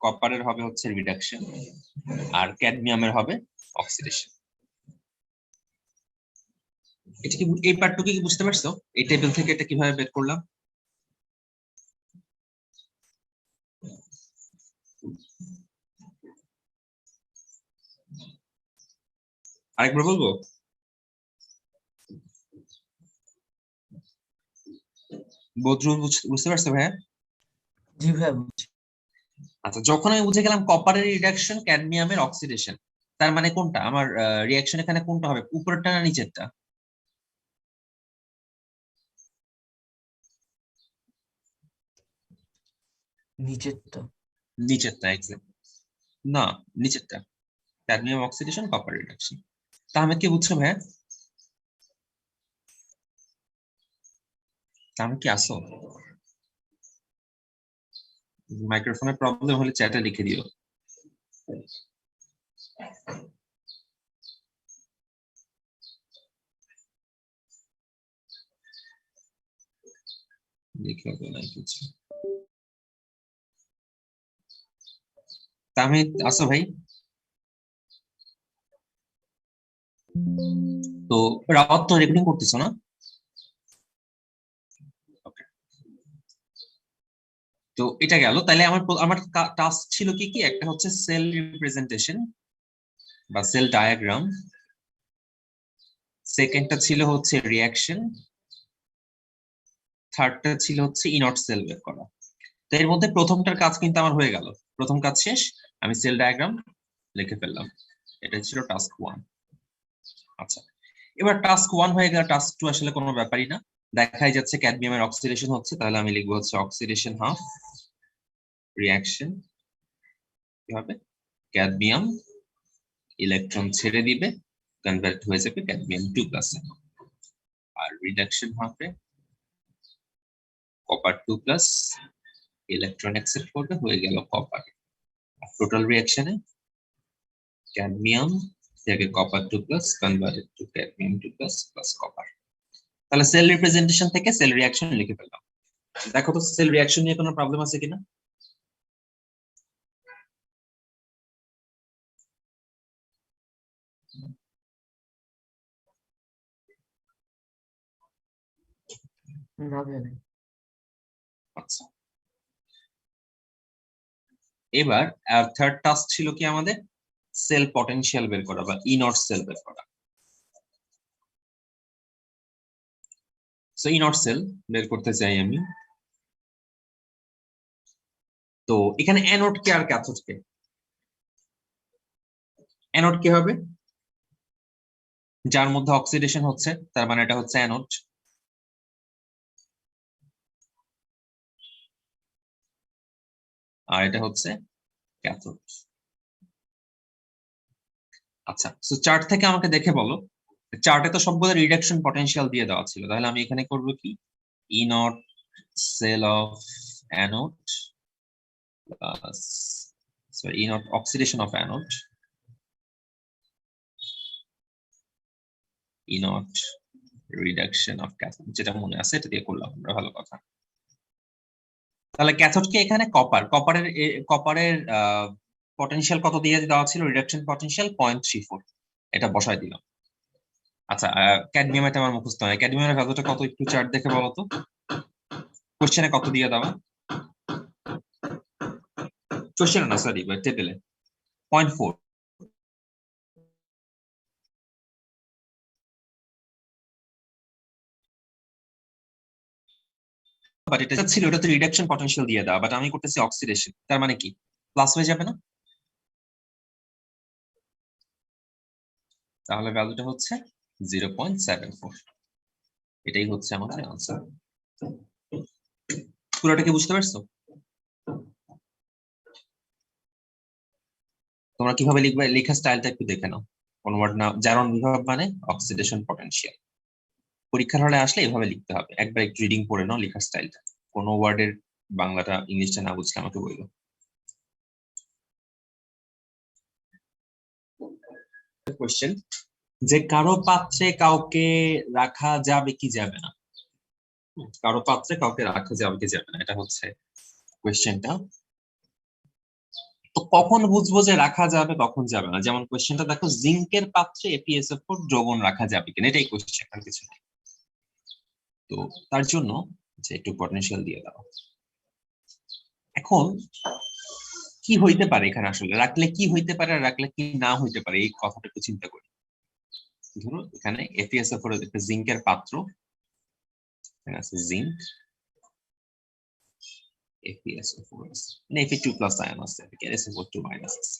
কপারের হবে হচ্ছে রিডাকশন, আর ক্যাডমিয়ামের হবে অক্সিডেশন। এটা কি, এই পার্টটুকু কি বুঝতে পারছো? এই টেবিল থেকে এটা কিভাবে বের করলাম? আরেকবার বলবো? বদরুল বুঝতে পারছো ভাইয়া? জি ভাইয়া বুঝছি। আচ্ছা, যখন আমি বুঝে গেলাম কপারের রিডাকশন ক্যাডমিয়ামের অক্সিডেশন, তার মানে কোনটা আমার রিঅ্যাকশন এখানে কোনটা হবে, উপরেরটা না নিচেরটা? নিচেরটা। নিচেরটা এক্সাক্ট। না, নিচেরটা, ক্যাডমিয়াম অক্সিডেশন কপার রিডাকশন। তাহলে কি বুঝছো ভাইয়া? তাহলে কি আসো? মাইক্রোফোনের প্রবলেম হলে চ্যাটে লিখে দিও। লিখে হবে না কিছু। তাহলে আসো ভাই। তো রাওয়াত তো রেকর্ডিং করতেছো না? Okay. তো এটা গেল, তাহলে আমার আমার টাস্ক ছিল কি কি, একটা হচ্ছে সেল রিপ্রেজেন্টেশন বা সেল ডায়াগ্রাম, সেকেন্ডটা ছিল হচ্ছে রিঅ্যাকশন, থার্ডটা ছিল হচ্ছে ইনট সেল বের করা। তো এর মধ্যে প্রথমটার কাজ কিন্তু আমার হয়ে গেল, প্রথম কাজ শেষ, আমি সেল ডায়াগ্রাম লিখে ফেললাম। এটা ছিল টাস্ক 1। আচ্ছা, এবার টাস্ক 1 হয়ে গেল, টাস্ক 2 আসলে কোনো ব্যাপারই না। দেখাই যাচ্ছে ক্যাডমিয়ামের অক্সিডেশন হচ্ছে, তাহলে আমি লিখবো হচ্ছে অক্সিডেশন হাফ, রিঅ্যাকশন কি হবে, ক্যাডমিয়াম ইলেকট্রন ছেড়ে দিবে, কনভার্ট হয়ে যাবে ক্যাডমিয়াম 2+, আর রিডাকশন হবে কপার 2+, ইলেকট্রন অ্যাকসেপ্ট করবে, হয়ে গেল কপার। টোটাল রিঅ্যাকশনে ক্যাডমিয়াম থেকে copper 2+ converted to cadmium 2+ plus copper. তাহলে সেল রিপ্রেজেন্টেশন থেকে সেল রিঅ্যাকশন লিখে ফেললাম। দেখো তো সেল রিঅ্যাকশন নিয়ে কোনো প্রবলেম আছে কিনা? না ভাইয়া নেই। আচ্ছা, এবার থার্ড টাস্ক ছিল কি আমাদের, সেল পটেনশিয়াল বের করা বা ইনট সেল বের করা। সো ই নট সেল বের করতে চাই আমি। তো এখানে অ্যানোড কে আর ক্যাথোড কে? অ্যানোড কে হবে যার মধ্যে অক্সিডেশন হচ্ছে, তার মানে এটা হচ্ছে অ্যানোড। আর এটা হচ্ছে ক্যাথোড। আচ্ছা, সো চার্ট থেকে আমাকে দেখে বলো, চার্টে তো সবগুলো রিডাকশন পটেনশিয়াল দিয়ে দেওয়া ছিল, তাহলে আমি এখানে করব কি, E naught cell of anode plus, sorry, E naught oxidation of anode, E naught reduction of cathode, যেটা মনে আছে এটা দিয়ে করলাম আমরা, ভালো কথা। তাহলে ক্যাথোডকে এখানে কপারের পটেনশিয়াল কত দিয়ে দেওয়া ছিল, রিডাকশন পটেনশিয়াল 0.34, এটা বসাই দিলাম। আচ্ছা, ক্যাডমিয়াম এটা আমার মুখস্থ নয়, ক্যাডমিয়ামের ভ্যালুটা কত একটু চার্ট দেখে বলো তো, কোশ্চেনে কত দিয়ে দেওয়া, কোশ্চেনে না সরি টেবিলে 0.4। বাট এটা ছিল, এটা তো রিডাকশন পটেনশিয়াল দিয়ে দেওয়া, বাট আমি করতেছি অক্সিডেশন, তার মানে কি প্লাস হয়ে যাবে না? তাহলে ভ্যালুটা হচ্ছে 0.74, এটাই হচ্ছে আমাদের আনসার। পুরোটা কি বুঝতে পারছো? তোমরা কিভাবে লিখবে, লেখার স্টাইলটা একটু দেখে নাও। কোন ওয়ার্ড না, জারণ বিভব মানে অক্সিডেশন পটেনশিয়াল, পরীক্ষার হলে আসলে এভাবে লিখতে হবে। একবার একটু রিডিং পড়ে নাও লেখার স্টাইলটা, কোন ওয়ার্ডের বাংলাটা ইংলিশটা না বুঝলে আমাকে বললো। কোশ্চেন, যে কারো পাত্রে কাউকে রাখা যাবে কি যাবে না, কারো পাত্রে কাউকে রাখা যাবে কি যাবে না, এটা হচ্ছে কোশ্চেনটা। তো কখন বুঝবো যে রাখা যাবে কখন যাবে না? যেমন কোশ্চেনটা দেখো, জিঙ্কের পাত্রে ApSO4 দ্রবণ রাখা যাবে কিনা, এটাই কোশ্চেন, আর কিছু নেই। তো তার জন্য যে একটু পটেনশিয়াল দিয়ে দাও। এখন কি হইতে পারে এখানে, আসলে রাখলে কি হইতে পারে আর রাখলে কি না হইতে পারে, এই কথাটা একটু চিন্তা করি। ধরো এখানে ApSO4 একটা জিঙ্কের পাত্র, এখানে আছে জিঙ্ক, ApSO4 মানে Fe2+ আয়ন আছে, SO4 মাইনাস আছে।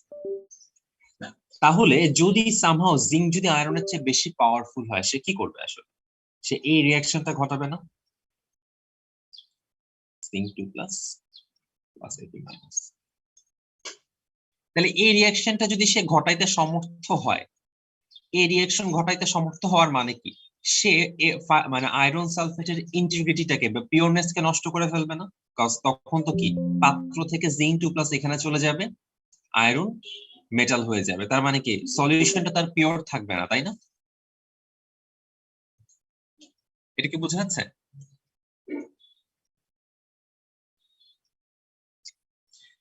তাহলে যদি সামহাও জিঙ্ক যদি আয়রনের চেয়ে বেশি পাওয়ারফুল হয়, সে কি করবে আসলে? সে এই রিঅ্যাকশনটা ঘটাবে না, জিঙ্ক 2+ প্লাস Fe মাইনাস। তাহলে এই রিঅ্যাকশনটা যদি সে ঘটাইতে সমর্থ হয়, এই রিঅ্যাকশন ঘটাইতে সমর্থ হওয়ার মানে কি, সে মানে আয়রন সালফেটের ইন্টিগ্রিটিটাকে বা পিওরনেসকে নষ্ট করে ফেলবে না? কজ তখন তো কি, পাত্র থেকে জিঙ্ক 2+ এখানে চলে যাবে, আয়রন মেটাল হয়ে যাবে, তার মানে কি সলিউশনটা তার পিওর থাকবে না, তাই না? এটা কি বোঝা যাচ্ছে?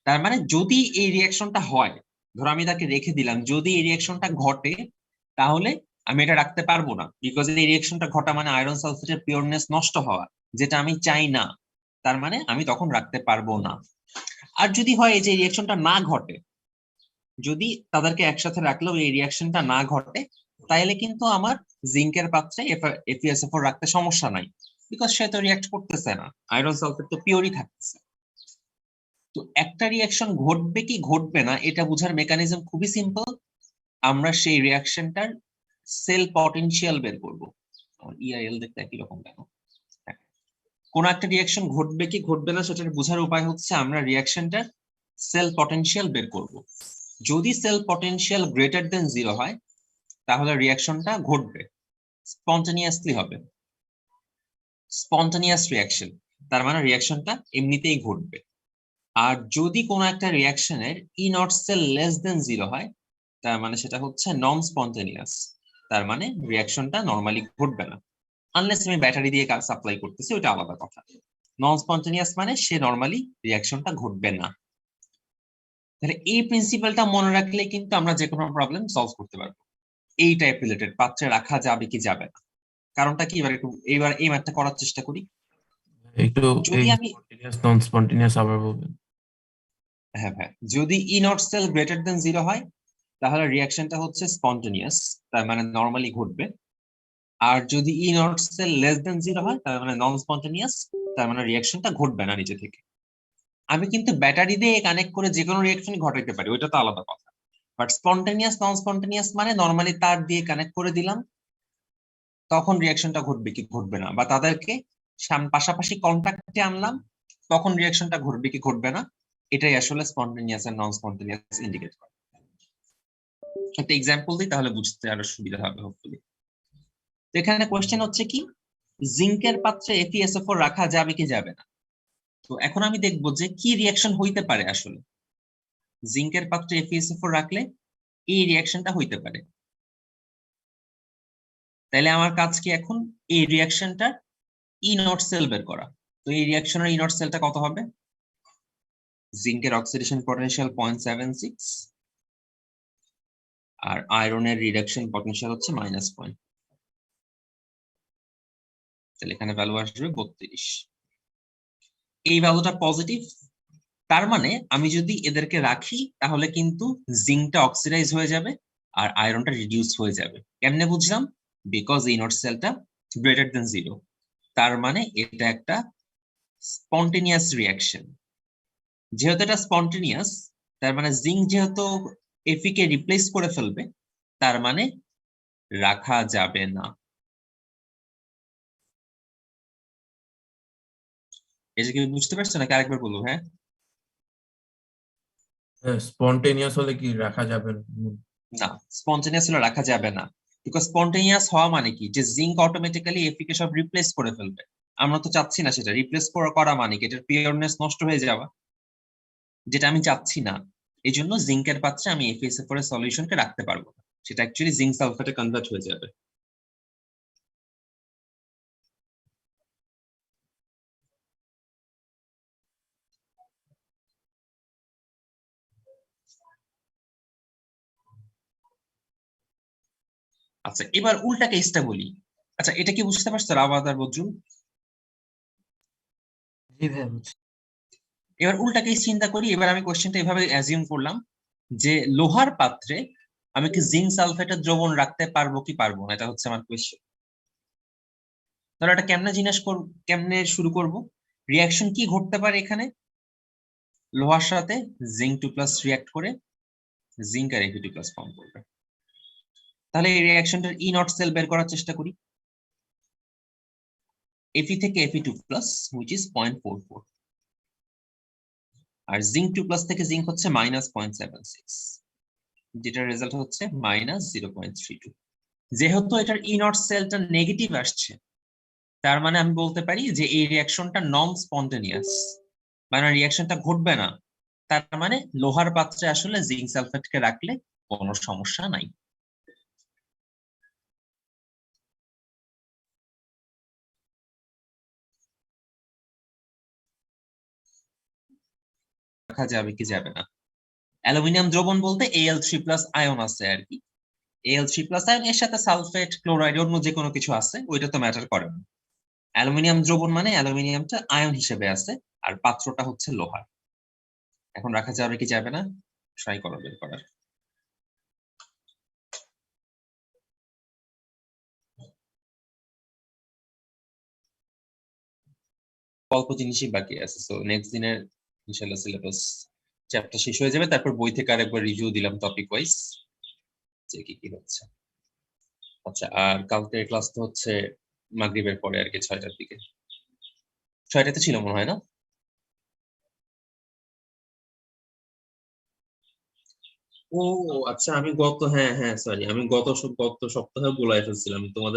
তার মানে যদি এই রিঅ্যাকশনটা হয়, ধরো আমি তাকে রেখে দিলাম, যদি এই রিঅ্যাকশনটা ঘটে তাহলে আমি এটা রাখতে পারবো না, বিকজ এই রিঅ্যাকশনটা ঘটা মানে আয়রন সালফেটের পিওরনেস নষ্ট হওয়া, যেটা আমি চাই না, তার মানে আমি তখন রাখতে পারবো না। আর যদি হয় এই যে রিঅ্যাকশনটা না ঘটে, যদি তাদেরকে একসাথে রাখলেও এই রিঅ্যাকশনটা না ঘটে, তাইলে কিন্তু আমার জিঙ্কের পাত্রে FeSO4 রাখতে সমস্যা নাই, বিকজ সে তো রিঅ্যাক্ট করতেছে না, আয়রন সালফেট তো পিওরই থাকতেছে। তো একটা রিঅ্যাকশন ঘটবে কি ঘটবে না এটা বোঝার মেকানিজম খুবই সিম্পল, আমরা সেই রিঅ্যাকশনটার সেল পটেনশিয়াল বের করব। EIL দেখতে একই রকম কেন? কোন একটা রিঅ্যাকশন ঘটবে কি ঘটবে না সেটার বোঝার উপায় হচ্ছে আমরা রিঅ্যাকশনটার সেল পটেনশিয়াল বের করব। যদি সেল পটেনশিয়াল গ্রেটার দেন 0 হয় তাহলে রিঅ্যাকশনটা ঘটবে, স্পন্টানিয়াসলি হবে, স্পন্টানিয়াস রিঅ্যাকশন, তার মানে রিঅ্যাকশনটা এমনিতেই ঘটবে। আর যদি কোনো একটা রিঅ্যাকশনের ই নট সেল লেস দেন 0 হয়, তার মানে সেটা হচ্ছে নন স্পন্টানিয়াস, তার মানে রিঅ্যাকশনটা নরমালি ঘটবে না, আনলেস আমি ব্যাটারি দিয়ে সাপ্লাই করতেছি, ওটা আলাদা কথা। নন স্পন্টানিয়াস মানে সে নরমালি রিঅ্যাকশনটা ঘটবে না। তাহলে এই প্রিন্সিপালটা মনে রাখলে কিন্তু আমরা যে কোনো প্রবলেম সলভ করতে পারবো। এই টাইপ রিলেটেড পাত্রে রাখা যাবে কি যাবে না, কারণটা কি, এবার এই ম্যাথটা করার চেষ্টা করি। একটু যদি এই আমি, স্পন্টেনিয়াস নন স্পন্টেনিয়াস আবার বলবেন? হ্যাঁ ভাই, যদি ই নট সেল গ্রেটার দেন 0 হয় তাহলে রিঅ্যাকশনটা হচ্ছে স্পন্টানিয়াস, তার মানে নরমালি ঘটবে। আর যদি ই নট সেল লেস দেন 0 হয় তার মানে নন স্পন্টেনিয়াস, তার মানে রিঅ্যাকশনটা ঘটবে না নিচে থেকে। আমি কিন্তু ব্যাটারি দিয়ে কানেক্ট করে যে কোনো রিঅ্যাকশনই ঘটাইতে পারি, ওইটা তো আলাদা কথা। বাট স্পন্টেনিয়াস নন স্পন্টেনিয়াস মানে নরমালি তার দিয়ে কানেক্ট করে দিলাম, তখন রিঅ্যাকশনটা ঘটবে কি ঘটবে না, বা তাদেরকে পাশাপাশি কন্টাক্টে আনলাম, তখন রিঅ্যাকশনটা ঘটবে কি ঘটবে না, এটাই আসলে স্পন্টেনিয়াস আর নন স্পন্টেনিয়াস ইন্ডিকেট করে। একটা এক্সাম্পল দিই তাহলে বুঝতে আরো সুবিধা হবে হোপফুলি। তো এখানে কোশ্চেন হচ্ছে কি, জিঙ্কের পাত্রে FeSO4 রাখা যাবে কি যাবে না। তো এখন আমি দেখবো যে কি রিঅ্যাকশন হইতে পারে আসলে জিঙ্কের পাত্রে FeSO4 রাখলে এই রিঅ্যাকশনটা হইতে পারে। তাহলে আমার কাজ কি এখন এই রিঅ্যাকশনটা ই নট সেল বের করা। তো এই রিঅ্যাকশনের ই নট সেলটা কত হবে, জিঙ্কের অক্সিডেশন পটেনশিয়াল 0.76 আর আয়রনের রিডাকশন পটেনশিয়াল হচ্ছে -0., তাহলে এখানে ভ্যালু আসবে 32। এই ভ্যালুটা পজিটিভ, তার মানে আমি যদি এদেরকে রাখি তাহলে কিন্তু জিঙ্কটা অক্সিডাইজ হয়ে যাবে আর আয়রনটা রিডিউস হয়ে যাবে। কেমনে বুঝলাম, বিকজ ই নট সেলটা গ্রেটার দেন 0, তার মানে এটা একটা স্পন্টেনিয়াস রিঅ্যাকশন। যেহেতু এটা স্পন্টেনিয়াস, তার মানে জিঙ্ক যেহেতু Fe কে রিপ্লেস করে ফেলবে, তার মানে রাখা যাবে না। এটা কি বুঝতে পারছো নাকি আরেকবার বলবো? হ্যাঁ, স্পন্টেনিয়াস হলে কি রাখা যাবে না? না, স্পন্টেনিয়াস হলে রাখা যাবে না। বিকজ স্পন্টেনিয়াস হওয়া মানে কি, যে জিঙ্ক অটোমেটিক্যালি Fe কে সব রিপ্লেস করে ফেলবে। আমরা তো চাচ্ছি না সেটা। রিপ্লেস করা মানে কি, এটার পিওরনেস নষ্ট হয়ে যাওয়া, যেটা আমি চাচ্ছি না। এই জন্য জিঙ্কের পাত্রে আমি FeSO4 এর সলিউশনকে রাখতে পারবো না, সেটা অ্যাকচুয়ালি জিঙ্ক সালফেটে কনভার্ট হয়ে যাবে। আচ্ছা, এবার উল্টা কেসটা বলি। আচ্ছা, এটা কি বুঝতে পারছো রাবাদ আর বদরুল? জি ভাইয়া বুঝছি। এবার উল্টা কেস চিন্তা করি। এবার আমি কোশ্চেনটা এভাবে অ্যাজিউম করলাম যে লোহার পাত্রে আমি কি জিঙ্ক সালফেটের দ্রবণ রাখতে পারবো কি পারবো না, এটা হচ্ছে আমার কোয়েশ্চেন। তাহলে এটা কেমনে শুরু করব, রিঅ্যাকশন কি ঘটতে পারে এখানে, লোহার সাথে Zn2+ রিঅ্যাক্ট করে জিঙ্ক আর Fe2+ ফর্ম করবে। তাহলে এই রিঅ্যাকশনটার ই নট সেল বের করার চেষ্টা করি। Fe থেকে Fe2+, which is 0.44, R Zn2+ থেকে জিঙ্ক হচ্ছে -0.76, যেটার রেজাল্ট হচ্ছে -0.32। যেহেতু এটার ই নট সেলটা নেগেটিভ আসছে, তার মানে আমি বলতে পারি যে এই রিঅ্যাকশনটা নন স্পন্টেনিয়াস, মানে রিঅ্যাকশনটা ঘটবে না। তার মানে লোহার পাত্রে আসলে জিঙ্ক সালফেটকে রাখলে কোনো সমস্যা নাই। রাখা যাবে কি যাবে না। অ্যালুমিনিয়াম দ্রবণ বলতে Al3+ আয়ন আছে আর কি। Al3+ আয়ন এর সাথে সালফেট, ক্লোরাইড, অন্য যে কোনো কিছু আছে, ওইটা তো ম্যাটার করে না। অ্যালুমিনিয়াম দ্রবণ মানে অ্যালুমিনিয়ামটা আয়ন হিসেবে আছে আর পাত্রটা হচ্ছে লোহার। এখন রাখা যাবে কি যাবে না, ট্রাই করো বের করার। অল্প জিনিসই বাকি আছে, সো নেক্সট দিনের ইনশাআল্লাহ সিলেবাস চ্যাপ্টার শেষ হয়ে যাবে, তারপর বই থেকে আরেকবার রিভিউ দিলাম টপিক ওয়াইজ যে কি কি হচ্ছে। আচ্ছা, আর কালকের ক্লাস তো হচ্ছে মাগরিবের পরে আর কি, 6টার দিকে। 6টাতে ছিল মনে হয় না? ও আচ্ছা, আমি গত, হ্যাঁ হ্যাঁ সরি, আমি গত সপ্তাহে বলে ফেলছিলাম তোমাদের